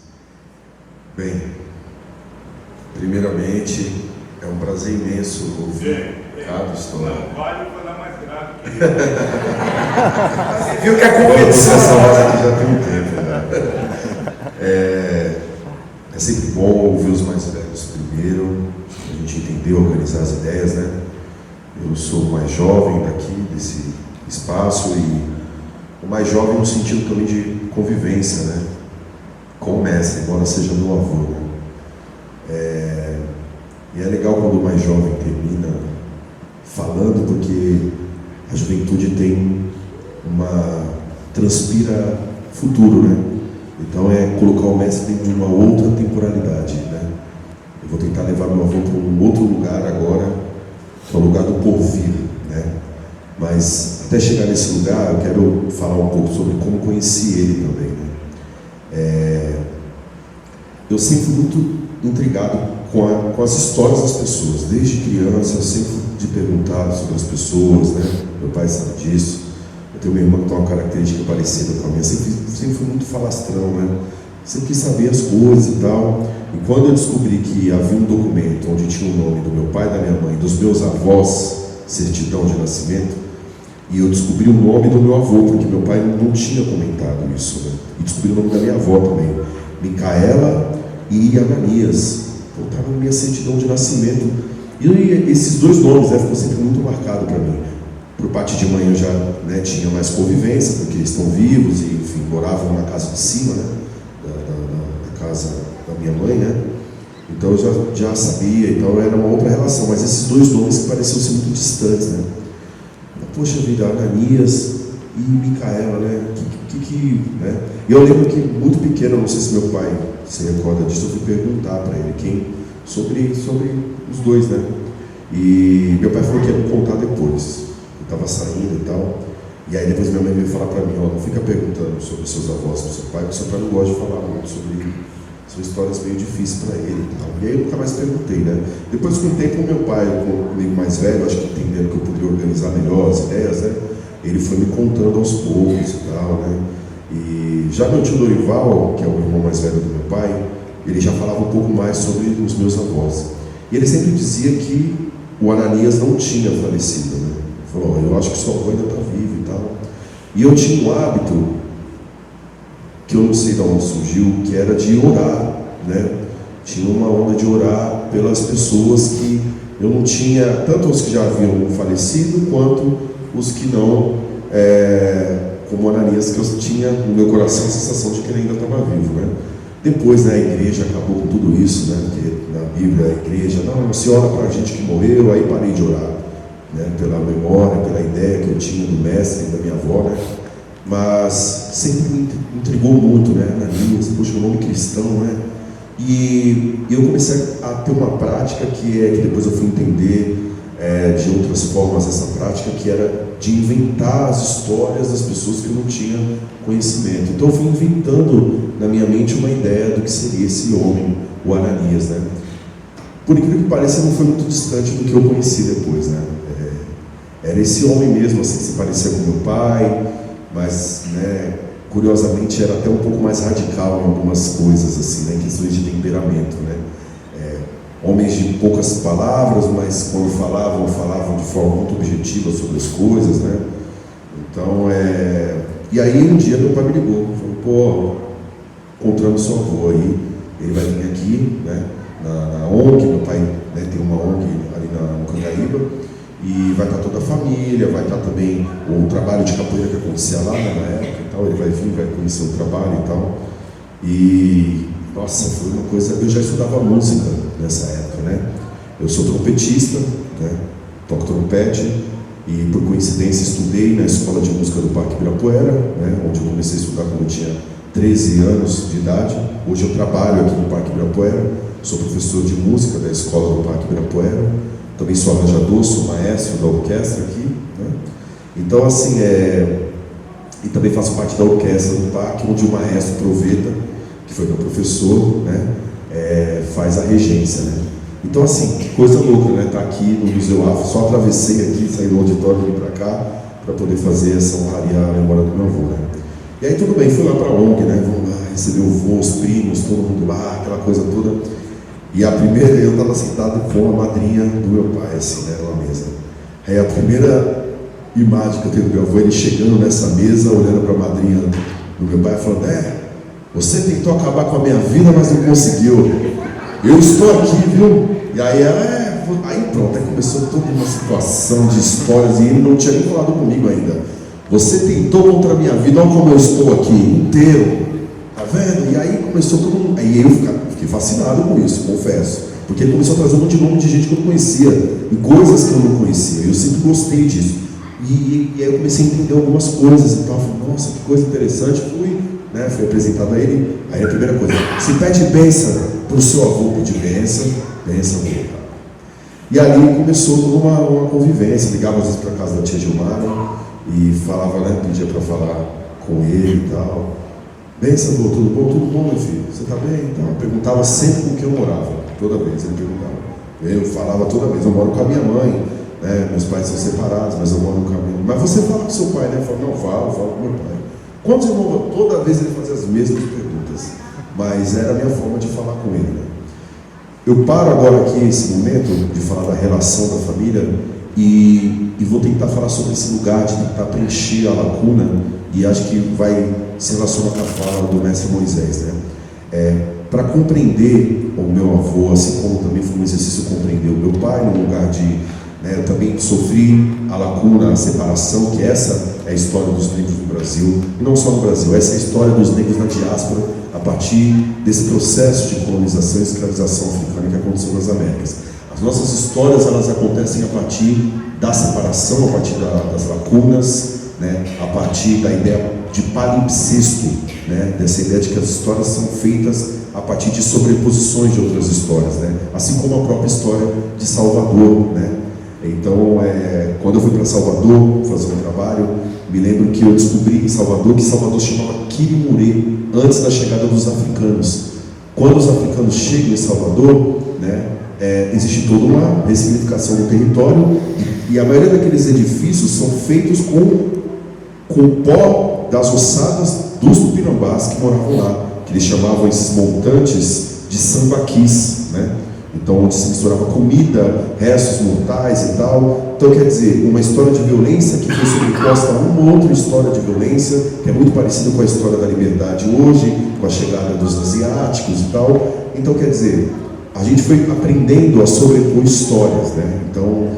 Bem, primeiramente, é um prazer imenso ouvir cada história. Não vale falar mais grave que Você viu que a competição... Essa hora aqui já tem um tempo, né? É sempre bom ouvir os mais velhos primeiro, a gente entender, organizar as ideias, né? Eu sou o mais jovem daqui, desse espaço, e o mais jovem no sentido também de convivência, né? Com o mestre, embora seja meu avô, né? E é legal quando o mais jovem termina falando, porque a juventude tem transpira futuro, né? Então é colocar o mestre dentro de uma outra temporalidade, né? Eu vou tentar levar meu avô para um outro lugar agora, que é o lugar do porvir, né? Mas até chegar nesse lugar, eu quero falar um pouco sobre como conheci ele também, né? Eu sempre fui muito intrigado com as histórias das pessoas. Desde criança, eu sempre fui de perguntar sobre as pessoas, né? Meu pai sabe disso. Eu tenho uma irmã que tem uma característica parecida com a minha. Sempre fui muito falastrão, né? Sempre quis saber as coisas e tal. E quando eu descobri que havia um documento onde tinha o nome do meu pai, da minha mãe, dos meus avós, certidão de nascimento, e eu descobri o nome do meu avô, porque meu pai não tinha comentado isso, né? E descobri o nome da minha avó também, Micaela e Ananias. Estava na minha certidão de nascimento. E esses dois nomes, né, ficou sempre muito marcado para mim. Por parte de mãe eu já, né, tinha mais convivência, porque eles estão vivos e, enfim, moravam na casa de cima, né, da casa da minha mãe, né. Então eu já sabia, então era uma outra relação. Mas esses dois nomes que pareciam ser muito distantes, né. Poxa vida, Ananias e Micaela, né, né. E eu lembro que muito pequeno, não sei se meu pai se recorda disso, eu fui perguntar para ele sobre os dois, né. E meu pai falou que ia me contar depois. Estava saindo e tal, e aí depois minha mãe veio falar para mim, ó, não fica perguntando sobre seus avós, sobre seu pai, porque seu pai não gosta de falar muito sobre, são histórias meio difíceis para ele e tal. E aí eu nunca mais perguntei, né? Depois, com o tempo, meu pai, comigo mais velho, acho que entendendo que eu poderia organizar melhor as ideias, né? Ele foi me contando aos poucos e tal, né? E já meu tio Dorival, que é o irmão mais velho do meu pai, ele já falava um pouco mais sobre os meus avós. E ele sempre dizia que o Ananias não tinha falecido, né? Falou, eu acho que sua avó ainda está viva e tal. E eu tinha um hábito, que eu não sei de onde surgiu, que era de orar né? Tinha uma onda de orar pelas pessoas que eu não tinha, tanto os que já haviam falecido, quanto os que não, como Ananias, que eu tinha no meu coração a sensação de que ele ainda estava vivo, né? Depois, né, a igreja acabou com tudo isso, né? Porque na Bíblia a igreja, não, se ora para a gente que morreu, aí parei de orar, né? Pela memória, pela ideia que eu tinha do mestre e da minha avó, né? Mas sempre me intrigou muito, né? Ananias, poxa, o nome cristão, né? E eu comecei a ter uma prática que depois eu fui entender de outras formas essa prática, que era de inventar as histórias das pessoas que eu não tinha conhecimento. Então eu fui inventando na minha mente uma ideia do que seria esse homem, o Ananias, né? Por incrível que pareça, não foi muito distante do que eu conheci depois, né? Era esse homem mesmo, assim, que se parecia com meu pai, mas, né, curiosamente era até um pouco mais radical em algumas coisas, assim, né, em questões de temperamento, né? Homens de poucas palavras, mas quando falavam de forma muito objetiva sobre as coisas, né? Então, e aí um dia meu pai me ligou, falou, encontramos seu avô aí, ele vai vir aqui, né, na ONG, meu pai, né, tem uma ONG ali no Cangaíba, e vai estar toda a família, vai estar também o trabalho de capoeira que acontecia lá, né, na época e tal, ele vai vir, vai conhecer o trabalho e tal. E, nossa, foi uma coisa, eu já estudava música nessa época, né? Eu sou trompetista, né? Toco trompete, e por coincidência estudei na Escola de Música do Parque Ibirapuera, né? Onde eu comecei a estudar quando eu tinha 13 anos de idade. Hoje eu trabalho aqui no Parque Ibirapuera, sou professor de música da Escola do Parque Ibirapuera, também sou arranjador, sou maestro da orquestra aqui, né? Então, assim, e também faço parte da orquestra do parque, onde o maestro Proveta, que foi meu professor, né, faz a regência, né? Então, assim, que coisa louca, né? Tá aqui no Museu Afro, só atravessei aqui, saí do auditório e vim para cá para poder fazer essa honraria à memória do meu avô, né? E aí tudo bem, fui lá para a ONG, né? Vamos lá, receber o avô, os primos, todo mundo lá, aquela coisa toda. E a primeira, eu estava sentado com a madrinha do meu pai, assim, né, na mesa. Aí a primeira imagem que eu tenho do meu avô, ele chegando nessa mesa, olhando para a madrinha do meu pai, falando, você tentou acabar com a minha vida, mas não conseguiu. Eu estou aqui, viu? E aí aí pronto, aí começou toda uma situação de histórias, e ele não tinha nem falado comigo ainda. Você tentou contra a minha vida, olha como eu estou aqui, inteiro. Tá vendo? E aí começou todo mundo. Aí eu fiquei fascinado com isso, confesso. Porque ele começou a trazer um monte de nome de gente que eu não conhecia, e coisas que eu não conhecia. Eu sempre gostei disso. E aí eu comecei a entender algumas coisas e tal. Falei, nossa, que coisa interessante. Fui apresentado a ele. Aí a primeira coisa, se pede bênção para o seu avô, pedir bênção, avô. E ali começou toda uma convivência. Ligava às vezes para a casa da tia Gilmara e falava, né, pedia para falar com ele e tal. Bênção, avô, tudo bom? Tudo bom, meu filho? Você está bem? Então, eu perguntava sempre com quem eu morava. Toda vez ele perguntava. Eu falava toda vez, eu moro com a minha mãe, né? Meus pais são separados, mas eu moro com a minha mãe. Mas você fala com seu pai, né? Eu falo, não, falo com meu pai. Quantos irmãos? Toda vez ele fazia as mesmas perguntas, mas era a minha forma de falar com ele, né? Eu paro agora aqui esse momento de falar da relação da família e vou tentar falar sobre esse lugar de tentar preencher a lacuna, e acho que vai se relacionar com a fala do mestre Moisés, né? Para compreender o meu avô, assim como também foi um exercício compreender o meu pai, no lugar de, eu também sofri a lacuna, a separação, que essa é a história dos negros no Brasil, e não só no Brasil, essa é a história dos negros na diáspora, a partir desse processo de colonização e escravização africana que aconteceu nas Américas. As nossas histórias, elas acontecem a partir da separação, a partir das lacunas, né? A partir da ideia de palimpsesto, né? Dessa ideia de que as histórias são feitas a partir de sobreposições de outras histórias, né? Assim como a própria história de Salvador, né? Então, quando eu fui para Salvador fazer um trabalho, me lembro que eu descobri em Salvador que Salvador se chamava Quirimurê, antes da chegada dos africanos. Quando os africanos chegam em Salvador, né, existe toda uma ressignificação do território, e a maioria daqueles edifícios são feitos com o pó das ossadas dos tupinambás que moravam lá, que eles chamavam esses montantes de sambaquis, né? Então, onde se misturava comida, restos mortais e tal. Então, quer dizer, uma história de violência que foi sobre posta uma outra história de violência, que é muito parecida com a história da liberdade hoje, com a chegada dos asiáticos e tal. Então, quer dizer, a gente foi aprendendo a sobrepor histórias, né? Então,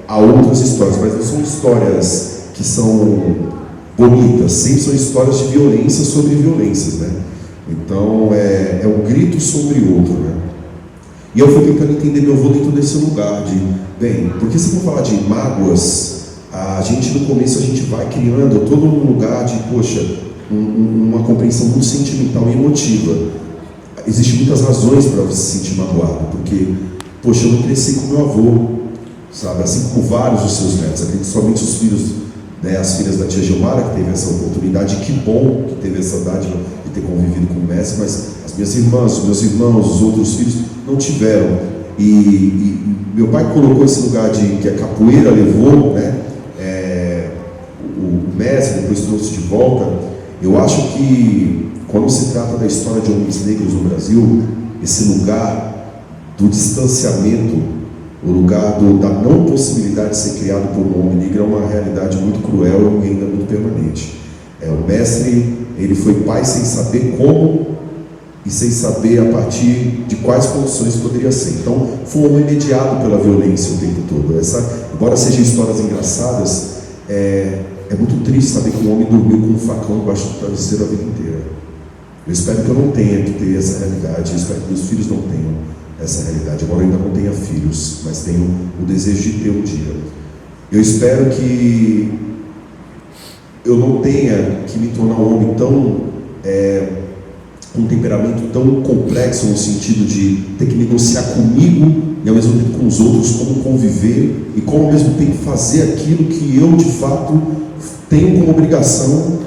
há outras histórias, mas não são histórias que são bonitas, sempre são histórias de violência sobre violências, né? Então, é um grito sobre outro, né? E eu fui tentando entender meu avô dentro desse lugar de, bem, porque se for falar de mágoas, a gente no começo a gente vai criando todo um lugar de, poxa, uma compreensão muito sentimental e emotiva. Existem muitas razões para você se sentir magoado, porque, poxa, eu não cresci com meu avô, sabe? Assim como vários dos seus netos, acredito somente os filhos, né, as filhas da tia Gilmara, que teve essa oportunidade, que bom que teve essa dádiva de ter convivido com o mestre, mas as minhas irmãs, os meus irmãos, os outros filhos não tiveram. E meu pai colocou esse lugar de que a capoeira levou, né, o mestre, depois trouxe de volta. Eu acho que quando se trata da história de homens negros no Brasil, esse lugar do distanciamento, o lugar da não possibilidade de ser criado por um homem negro é uma realidade muito cruel e ainda muito permanente. O mestre, ele foi pai sem saber como e sem saber a partir de quais condições poderia ser. Então, foi um homem mediado pela violência o tempo todo. Embora sejam histórias engraçadas, é muito triste saber que um homem dormiu com um facão debaixo do travesseiro a vida inteira. Eu espero que eu não tenha que ter essa realidade, eu espero que meus filhos não tenham essa realidade, embora eu ainda não tenha filhos, mas tenho o desejo de ter um dia. Eu espero que eu não tenha que me tornar um homem tão com um temperamento tão complexo, no sentido de ter que negociar comigo e ao mesmo tempo com os outros, como conviver e como ao mesmo tempo fazer aquilo que eu de fato tenho como obrigação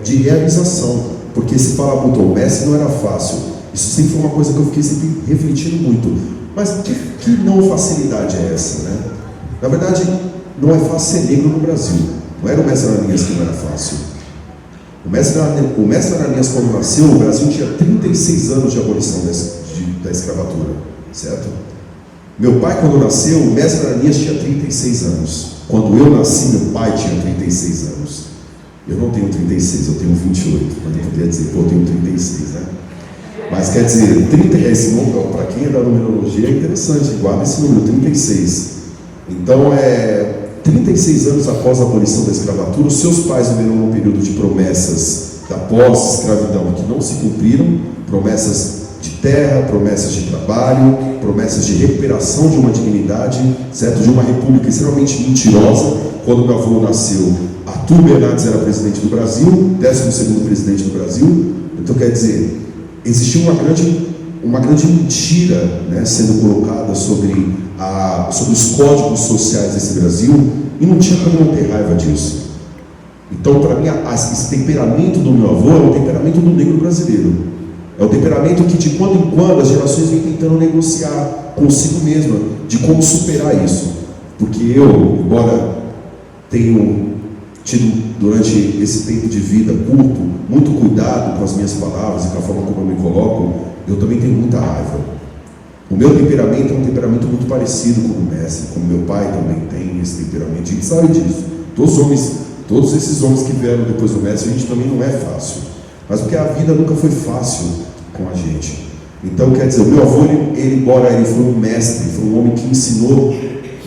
de realização. Porque se fala muito, o mestre não era fácil. Isso sempre foi uma coisa que eu fiquei sempre refletindo muito. Mas que não facilidade é essa, né? Na verdade, não é fácil ser negro no Brasil. Não era o mestre Ananias que não era fácil. O mestre Ananias, quando nasceu, o Brasil tinha 36 anos de abolição da escravatura, certo? Meu pai, quando nasceu, o mestre Ananias tinha 36 anos. Quando eu nasci, meu pai tinha 36 anos. Eu não tenho 36, eu tenho 28. Mas eu poderia dizer, pô, eu tenho 36, né? Mas quer dizer, 30, esse número, para quem é da numerologia, é interessante, guarda esse número, 36. Então, 36 anos após a abolição da escravatura, os seus pais viveram um período de promessas da pós-escravidão que não se cumpriram, promessas de terra, promessas de trabalho, promessas de recuperação de uma dignidade, certo? De uma república extremamente mentirosa. Quando meu avô nasceu, Arthur Bernardes era presidente do Brasil, 12º presidente do Brasil. Então, quer dizer, existia uma grande mentira, né, sendo colocada sobre os códigos sociais desse Brasil, e não tinha como não ter raiva disso. Então, para mim, esse temperamento do meu avô é o temperamento do negro brasileiro. É o temperamento que, de quando em quando, as gerações vêm tentando negociar consigo mesma de como superar isso. Porque eu, embora tenho tido, durante esse tempo de vida curto, muito cuidado com as minhas palavras e com a forma como eu me coloco, eu também tenho muita raiva. O meu temperamento é um temperamento muito parecido com o mestre, como meu pai também tem esse temperamento. A gente sabe disso. Todos esses homens que vieram depois do mestre, a gente também não é fácil. Mas porque a vida nunca foi fácil com a gente. Então, quer dizer, o meu avô, ele embora ele foi um mestre, foi um homem que ensinou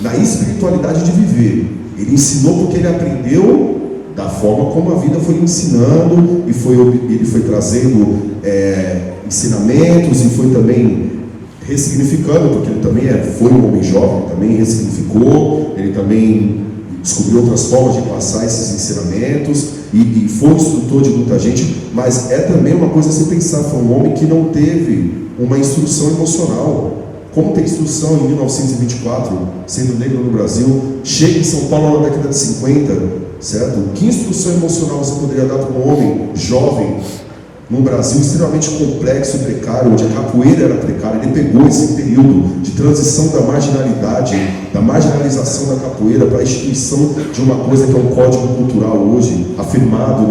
na espiritualidade de viver. Ele ensinou porque ele aprendeu da forma como a vida foi ensinando e ele foi trazendo ensinamentos e foi também ressignificando, porque ele também foi um homem jovem, também ressignificou, ele também descobriu outras formas de passar esses ensinamentos e foi instrutor de muita gente, mas é também uma coisa a se pensar, foi um homem que não teve uma instrução emocional. Como tem instrução em 1924, sendo negro no Brasil, chega em São Paulo na década de 50, certo? Que instrução emocional você poderia dar para um homem jovem, num Brasil extremamente complexo e precário, onde a capoeira era precária? Ele pegou esse período de transição da marginalidade, da marginalização da capoeira para a instituição de uma coisa que é um código cultural hoje, afirmado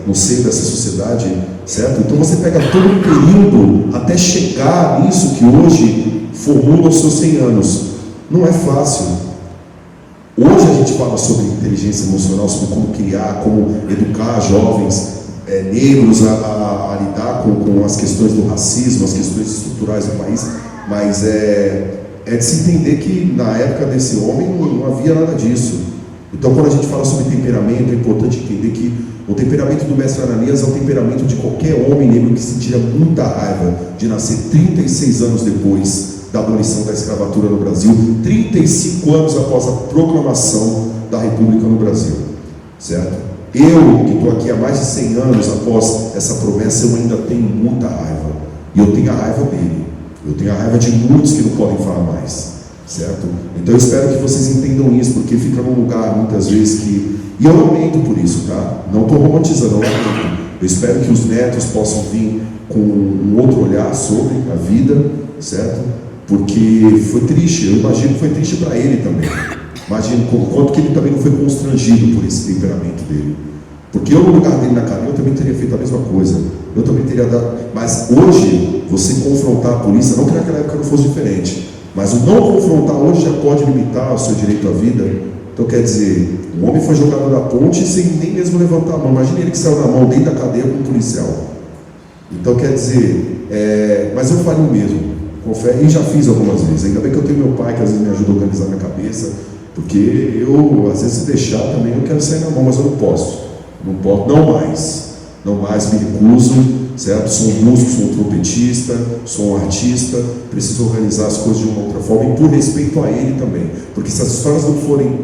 no seio dessa sociedade, certo? Então você pega todo um período até chegar nisso que hoje formula os seus 100 anos. Não é fácil. Hoje a gente fala sobre inteligência emocional, sobre como criar, como educar jovens negros a lidar com as questões do racismo, as questões estruturais do país, mas é de se entender que na época desse homem não havia nada disso. Então, quando a gente fala sobre temperamento, é importante entender que o temperamento do mestre Ananias é o temperamento de qualquer homem negro que sentiria muita raiva de nascer 36 anos depois da abolição da escravatura no Brasil, 35 anos após a proclamação da República no Brasil, certo? Eu, que estou aqui há mais de 100 anos após essa promessa, eu ainda tenho muita raiva, e eu tenho a raiva dele, eu tenho a raiva de muitos que não podem falar mais, certo? Então eu espero que vocês entendam isso, porque fica num lugar, muitas vezes, que... E eu lamento por isso, tá? Não estou romantizando, eu lamento. Eu espero que os netos possam vir com um outro olhar sobre a vida, certo? Porque foi triste, eu imagino que foi triste para ele também. Imagino quanto que ele também não foi constrangido por esse temperamento dele. Porque eu, no lugar dele na cadeia, eu também teria feito a mesma coisa. Eu também teria dado... Mas hoje, você confrontar a polícia, não que naquela época não fosse diferente, mas o não confrontar hoje já pode limitar o seu direito à vida. Então, quer dizer, um homem foi jogado na ponte sem nem mesmo levantar a mão. Imagina ele que saiu na mão dentro da cadeia com um policial. Então, quer dizer, mas eu faria o mesmo. Confere, e já fiz algumas vezes. Ainda bem que eu tenho meu pai, que às vezes me ajuda a organizar minha cabeça, porque eu, às vezes, se deixar também, eu quero sair na mão, mas eu não posso. Não mais, me recuso, certo? Sou um músico, sou um trompetista, sou um artista, preciso organizar as coisas de uma outra forma, e por respeito a ele também. Porque se as histórias não forem,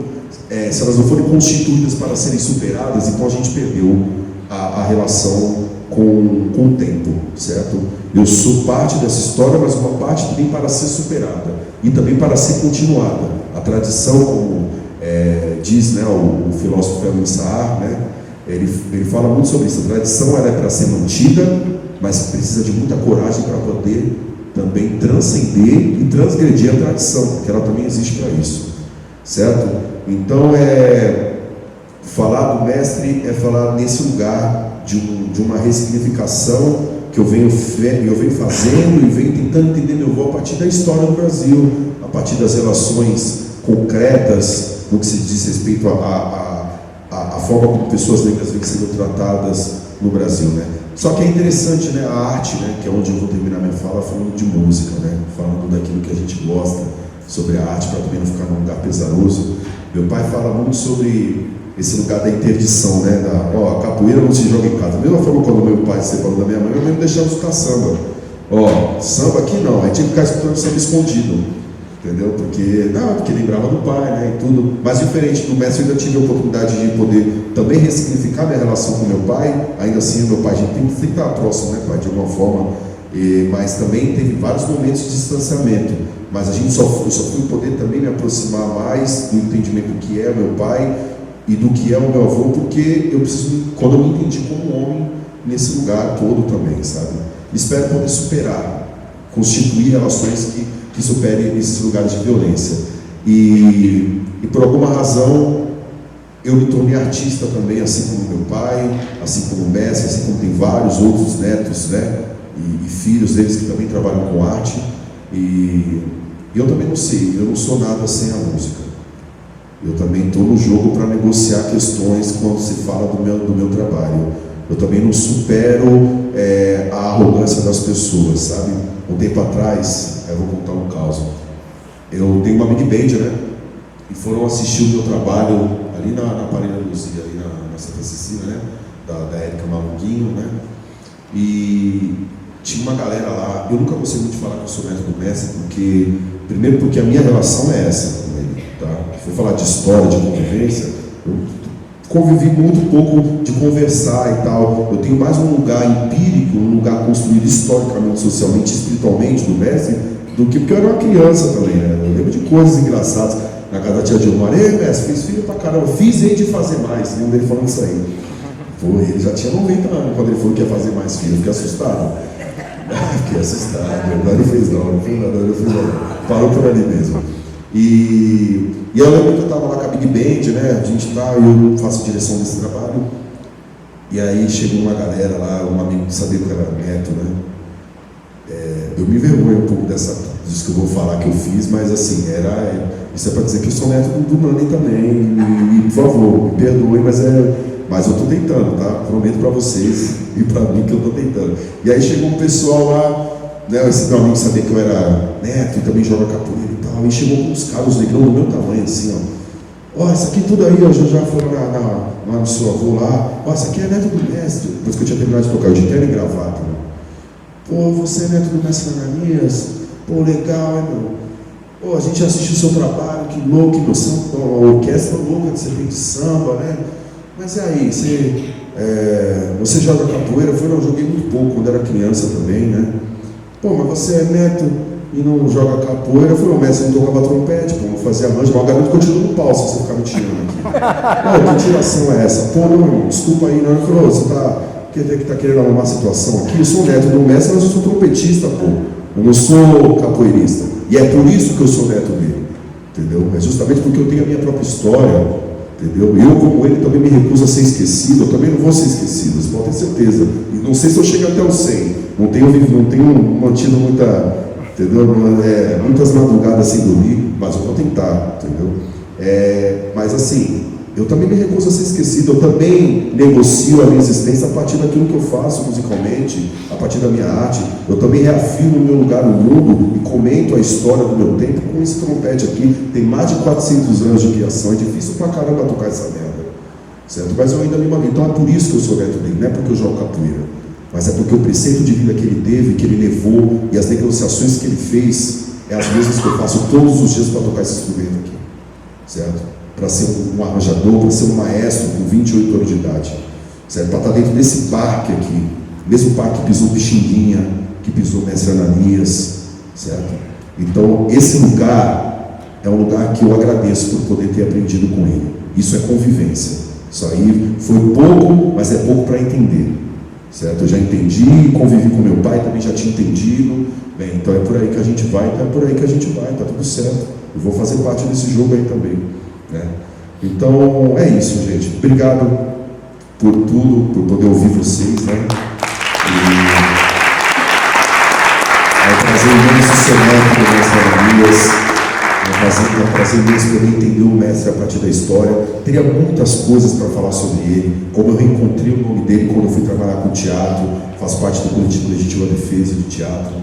se elas não forem constituídas para serem superadas, então a gente perdeu a relação com o tempo, certo? Eu sou parte dessa história, mas uma parte também para ser superada e também para ser continuada. A tradição, como diz, né, o filósofo Helmut Saar, né, ele fala muito sobre isso. A tradição ela é para ser mantida, mas precisa de muita coragem para poder também transcender e transgredir a tradição, porque ela também existe para isso, certo? Então, falar do mestre é falar nesse lugar de uma ressignificação que eu venho fazendo e venho tentando entender meu avô a partir da história do Brasil, a partir das relações concretas no que se diz respeito à forma como pessoas negras vêm sendo tratadas no Brasil, né? Só que é interessante, né, a arte, né, que é onde eu vou terminar minha fala falando de música, né, falando daquilo que a gente gosta, sobre a arte, para também não ficar num lugar pesaroso. Meu pai fala muito sobre esse lugar da interdição, né? A capoeira não se joga em casa. Da mesma forma, quando meu pai se separou da minha mãe, eu mesmo deixava escutar samba. Samba aqui não, aí tinha que ficar escutando samba escondido, entendeu? Porque lembrava do pai, né? E tudo. Mas diferente do mestre, eu ainda tive a oportunidade de poder também ressignificar minha relação com meu pai. Ainda assim, meu pai, a gente tem que estar próximo, né, pai, de alguma forma. Mas também teve vários momentos de distanciamento. Mas eu só fui poder também me aproximar mais do entendimento do que é o meu pai e do que é o meu avô, porque quando eu me entendi como homem nesse lugar todo também, sabe? Espero poder constituir relações que superem esses lugares de violência. E por alguma razão, eu me tornei artista também, assim como meu pai, assim como o mestre, assim como tem vários outros netos, né? E filhos deles que também trabalham com arte. E eu também não sei, eu não sou nada sem a música. Eu também estou no jogo para negociar questões quando se fala do meu trabalho. Eu também não supero a arrogância das pessoas, sabe? Um tempo atrás, eu vou contar um caso. Eu tenho uma big band, né? E foram assistir o meu trabalho ali na Parelha Luzia, ali na Santa Cecília, né? Da Érica Malunguinho, né? E tinha uma galera lá. Eu nunca gostei muito de falar que eu sou neto do mestre, primeiro porque a minha relação é essa com ele, tá? Se for falar de história, de convivência, eu convivi muito pouco de conversar e tal. Eu tenho mais um lugar empírico, um lugar construído historicamente, socialmente, espiritualmente do mestre, do que porque eu era uma criança também, né? Eu lembro de coisas engraçadas na casa da tia Dilma. Ei, mestre, fez filho pra caramba, fiz ele de fazer mais. Lembro dele falando isso aí. Pô, ele já tinha 90 anos quando ele falou que ia fazer mais filho. Eu fiquei assustado. Fiquei assustado. Agora ele fez não, ele fez não. Parou por ali mesmo. E eu lembro que eu estava lá com a Big Band, né? A gente tá, eu faço direção desse trabalho. E aí chegou uma galera lá, um amigo que sabia que eu era neto, né? Eu me envergonho um pouco disso que eu vou falar que eu fiz, mas assim, Isso é para dizer que eu sou neto do Nani também. E, por favor, me perdoem, mas eu estou tentando, tá? Prometo para vocês e para mim que eu estou tentando. E aí chegou um pessoal lá, né? Esse meu amigo sabia que eu era neto e também joga capoeira e tal. E chegou com uns caras negrão do meu tamanho, assim, ó. Ó, isso aqui tudo aí, ó, já foram lá no seu avô lá. Ó, isso aqui é neto do mestre. Depois que eu tinha terminado de tocar, eu de terno e gravata, né? Pô, você é neto do mestre Ananias? Pô, legal, hein, meu? Pô, a gente assistiu o seu trabalho, que louco, que noção, a orquestra louca que você tem de samba, né? Mas e aí, você joga capoeira? Eu falei, não, eu joguei muito pouco quando era criança também, né? Pô, mas você é neto e não joga capoeira? Eu falei, o mestre não tocava trompete, pô, não fazia arranjo, mas o garoto continua no pau se você ficar me tirando aqui. Pô, que tiração é essa? Pô, não, irmão, desculpa aí, não. Ele falou, você tá querendo arrumar a situação aqui? Eu sou neto do mestre, mas eu sou trompetista, pô. Eu não sou capoeirista. E é por isso que eu sou neto dele, entendeu? É justamente porque eu tenho a minha própria história, entendeu? Eu, como ele, também me recuso a ser esquecido. Eu também não vou ser esquecido, vocês podem ter certeza. E não sei se eu chego até os 100. Não tenho mantido muitas madrugadas sem dormir, mas eu vou tentar, entendeu? Mas assim, eu também me recuso a ser esquecido. Eu também negocio a minha existência a partir daquilo que eu faço musicalmente, a partir da minha arte. Eu também reafirmo o meu lugar no mundo e comento a história do meu tempo com esse trompete aqui. Tem mais de 400 anos de criação, é difícil pra caramba tocar essa merda, certo? Mas eu ainda me mantenho. Então é por isso que eu sou neto dele, não é porque eu jogo capoeira, mas é porque o preceito de vida que ele teve, que ele levou, e as negociações que ele fez, é as mesmas que eu faço todos os dias para tocar esse instrumento aqui, certo? Para ser um arranjador, para ser um maestro com 28 anos de idade, certo? Para estar dentro desse parque aqui, mesmo parque que pisou Pixinguinha, que pisou Mestre Ananias, certo? Então, esse lugar é um lugar que eu agradeço por poder ter aprendido com ele. Isso é convivência. Isso aí foi pouco, mas é pouco para entender, certo? Eu já entendi, convivi com meu pai, também já tinha entendido. Bem, então é por aí que a gente vai, tá tudo certo. Eu vou fazer parte desse jogo aí também, né? Então, é isso, gente. Obrigado por tudo, por poder ouvir vocês, né? É um prazer imenso ser neto do Mestre Ananias. É um prazer imenso poder entender o mestre a partir da história. Teria muitas coisas para falar sobre ele, como eu reencontrei o nome dele quando eu fui trabalhar com teatro, faço parte do coletivo Legítima Defesa de Teatro,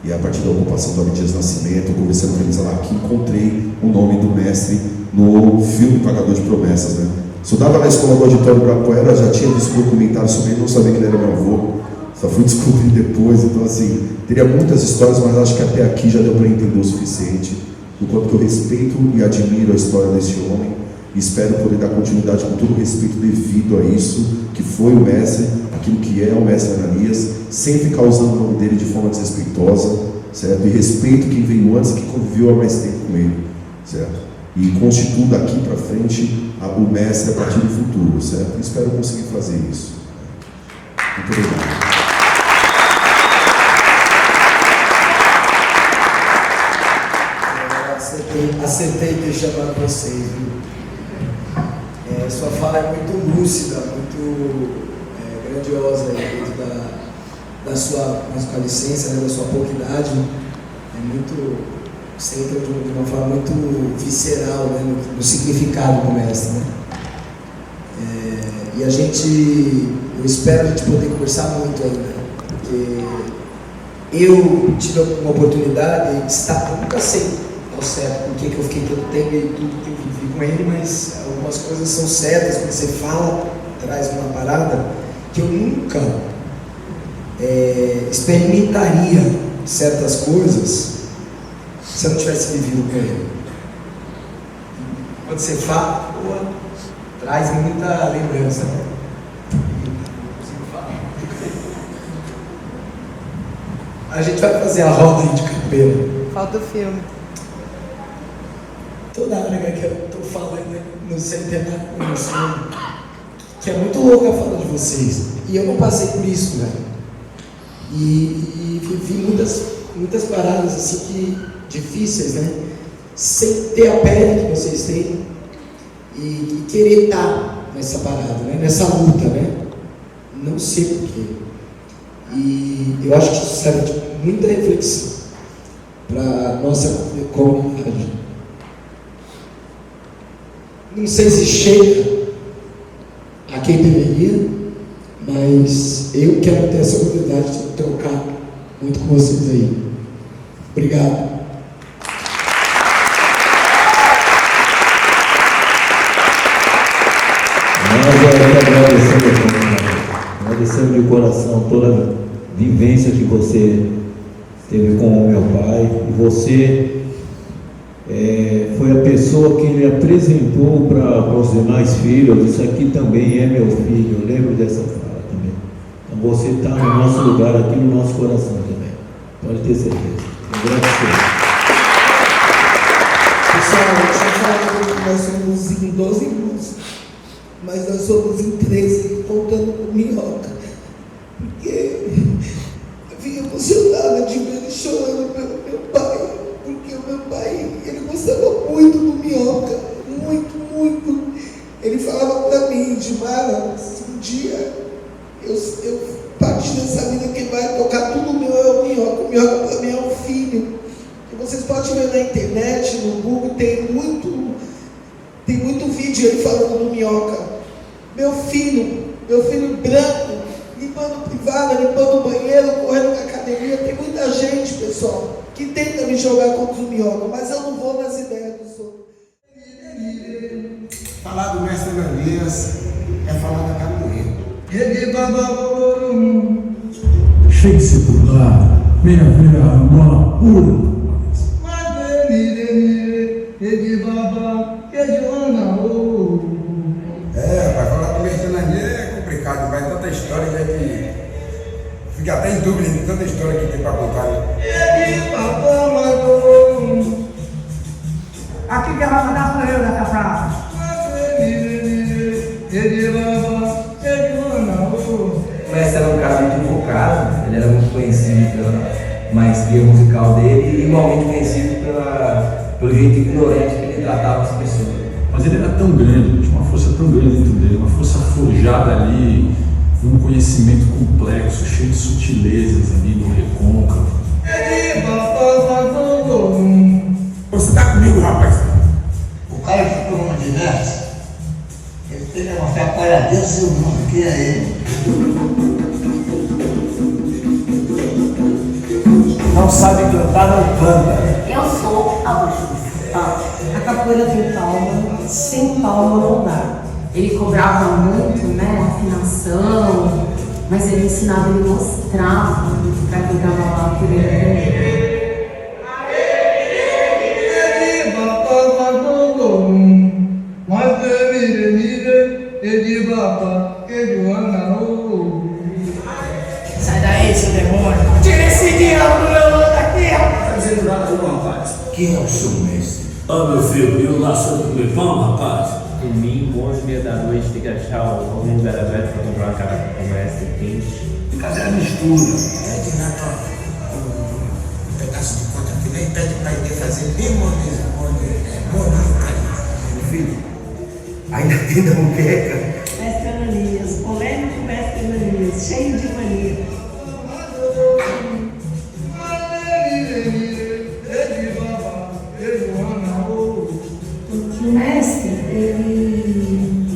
e a partir da ocupação do Abdias Nascimento, conversando com eles lá aqui, encontrei o nome do mestre no filme Pagador de Promessas, né? Estudava na escola do Auditório Ibirapuera, já tinha visto documentário sobre ele, não sabia que ele era meu avô, só fui descobrir depois. Então assim, teria muitas histórias, mas acho que até aqui já deu para entender o suficiente, do quanto que eu respeito e admiro a história desse homem, e espero poder dar continuidade com todo o respeito devido a isso, que foi o mestre, aquilo que é o mestre Ananias, sem ficar usando o nome dele de forma desrespeitosa, certo? E respeito quem veio antes e que conviveu há mais tempo com ele, certo? E constituo daqui para frente o mestre a partir do futuro, certo? E espero conseguir fazer isso. Muito obrigado. Acertei ter chamado vocês, viu? Sua fala é muito lúcida, muito grandiosa aí dentro da sua musicalicença, né, da sua pouca idade. Você entra de uma forma muito visceral, né, no significado do mestre, né? E eu espero a gente poder conversar muito ainda, porque eu tive uma oportunidade de estar, eu nunca sei ao certo por que eu fiquei tanto tempo e tudo que eu vivi com ele, mas algumas coisas são certas, quando você fala, traz uma parada que eu nunca experimentaria certas coisas se eu não tivesse vivido com ele. Quando você fala, traz muita lembrança, né? Não consigo falar. A gente vai fazer a roda aí de capoeira. Falta o filme. Toda hora que eu estou falando no centenário com você, que é muito louca a fala de vocês. E eu não passei por isso, velho. E vivi muitas paradas assim difíceis, né? Sem ter a pele que vocês têm e querer estar nessa parada, né? Nessa luta, né? Não sei porquê. E eu acho que isso serve de muita reflexão para a nossa comunidade. Não sei se chega a quem deveria, mas eu quero ter essa oportunidade de trocar muito com vocês aí. Obrigado. Nós agradecemos de coração toda a vivência que você teve com o meu pai. E você foi a pessoa que me apresentou para os demais filhos. Isso aqui também é meu filho. Eu lembro dessa fala também. Então você está no nosso lugar aqui, no nosso coração também. Pode ter certeza. Agradecer. Pessoal, deixa eu falar que nós somos em 12 irmãos, mas nós somos em 13, contando com Minhoca, porque eu vim emocionada de ver ele chorando pelo meu pai, porque o meu pai, ele gostava muito do Minhoca, muito, muito. Ele falava para mim, Gilmara, se um dia eu partir dessa vida, quem vai tocar tudo meu é o Minhoca para mim é um filho. E vocês podem ver na internet, no Google, tem muito vídeo ele falando do Minhoca. Meu filho branco, limpando privada, limpando o banheiro, correndo na academia. Tem muita gente, pessoal, que tenta me jogar contra o Minhoca, mas eu não vou nas ideias dos outros. Falar do mestre Elias é falar da capoeira. Chegue-se por lá, venha ver a mola pura. Vai falar do mestre Elias é complicado, vai tanta história que a gente fica até em dúvida de tanta história que tem para contar. Aqui que ela vai dar para eu dessa frase. O mestre era um cara muito invocado, ele era muito conhecido pela maestria musical dele e igualmente conhecido pelo jeito ignorante que ele tratava as pessoas. Mas ele era tão grande, tinha uma força tão grande dentro dele, uma força forjada ali, um conhecimento complexo, cheio de sutilezas ali no recôncavo. Você tá comigo, rapaz? O cara que ficou numa dinâmica, ele tem que mostrar para Deus e o mundo que é ele. Não sabe cantar, não canta. Eu sou a Augusto. A capoeira tem palma, sem palma não dá. Ele cobrava muito, né, afinação, mas ele ensinava, ele mostrava para quem estava lá por ele. Sai daí, seu demônio! Tira esse diabo do meu lado daqui, rapaz! Tá dizendo nada do rapaz? Quem é o seu mestre? Meu filho, e o laço do comer pão, rapaz? Domingo, 11h30 da noite, tem que achar algum lugar aberto para comprar uma cara com mestre quente. Cadê a mistura? É de nada, um pedaço de conta que nem pede para ele fazer bem monomário. Meu filho, ainda tem da muqueca? Mestre Ananias, polêmico mestre Ananias, cheio de mania. O mestre, ele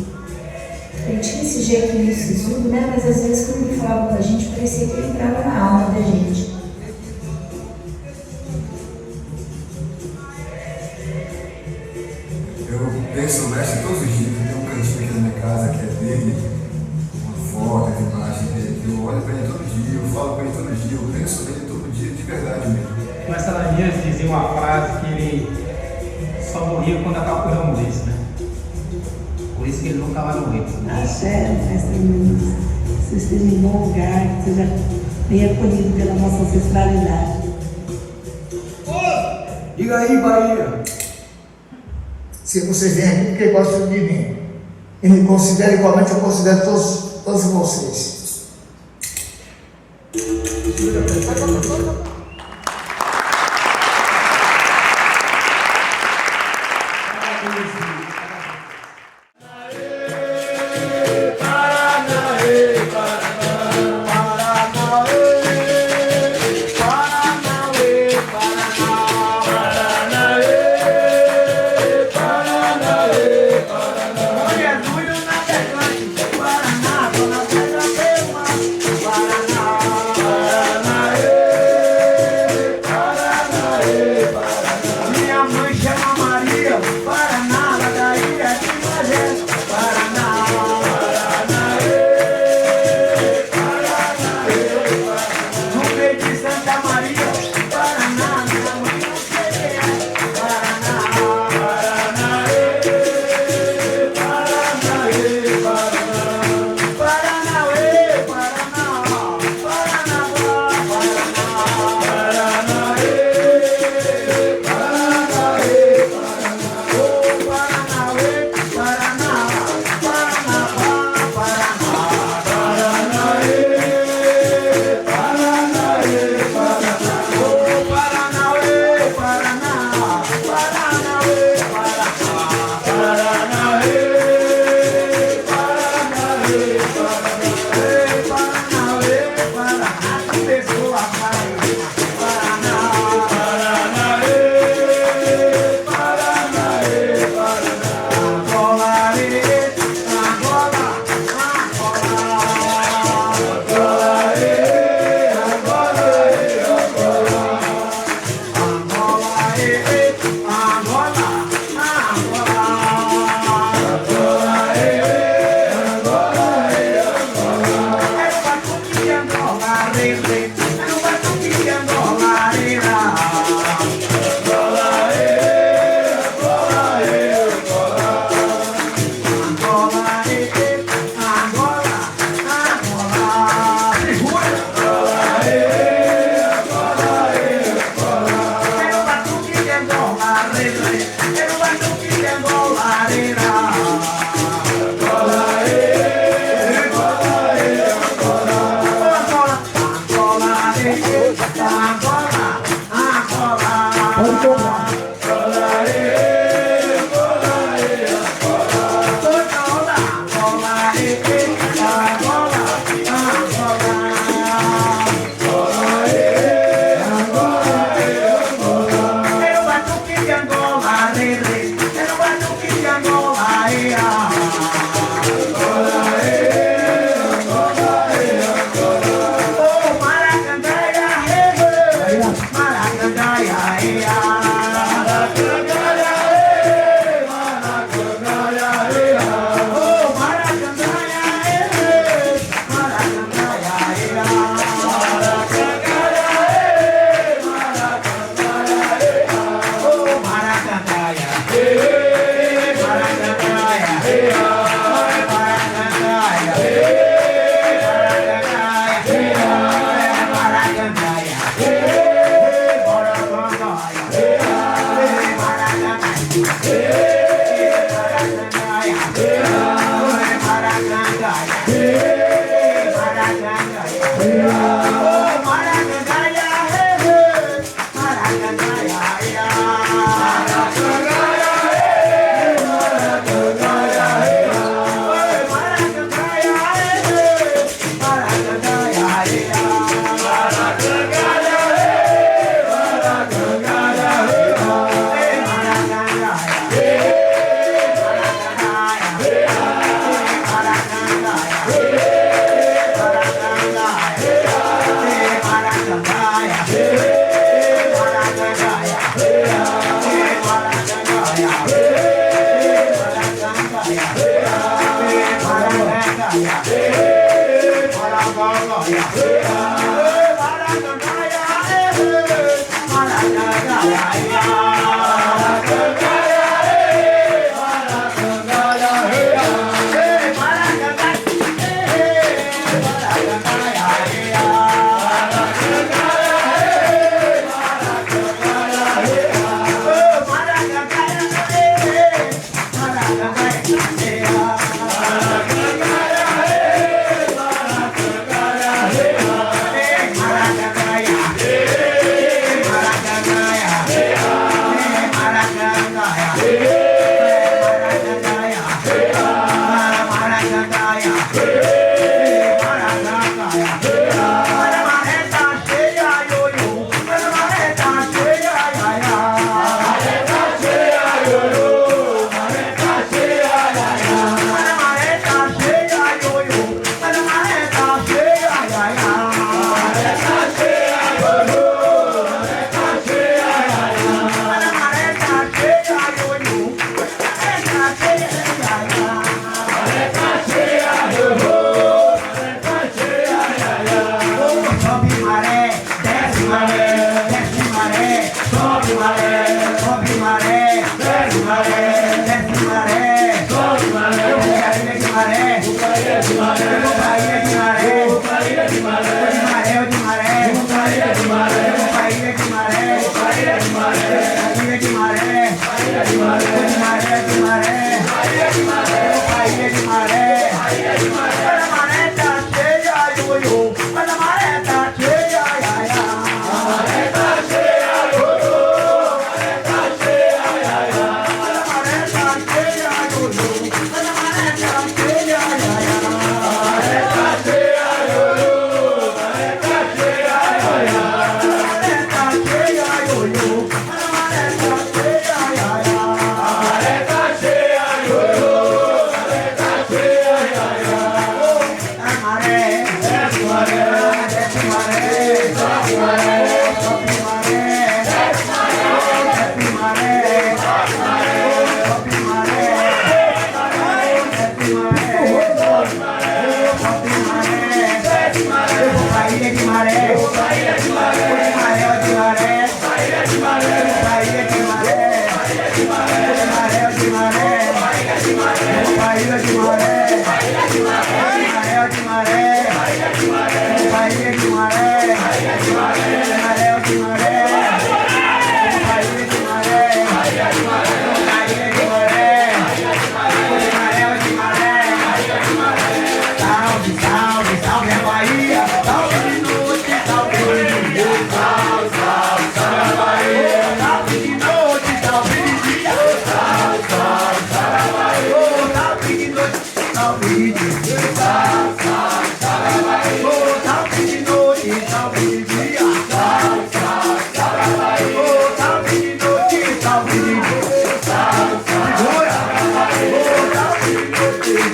tinha esse jeito meio sisudo, né? Mas às vezes quando ele falava com a gente, parecia que ele entrava na alma da gente. Eu penso no mestre todos os dias. Tem um cantinho aqui na minha casa que é dele, uma foto, uma imagem dele. Eu olho para ele todo dia, eu falo para ele todo dia, eu penso nele todo dia, de verdade mesmo. O mestre Ananias dizia uma frase que ele só morria quando a capoeira morresse, né? Por isso que ele nunca vai morrer. Axé, mestre Ananias, que você esteja em bom lugar, que seja bem acolhido pela nossa ancestralidade. Diga aí, Bahia. Se você vem aqui porque gosta de mim e me considera igualmente, eu considero todos vocês. Paranaê, Paranaê, Paranaê, Paranaê.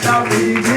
Salve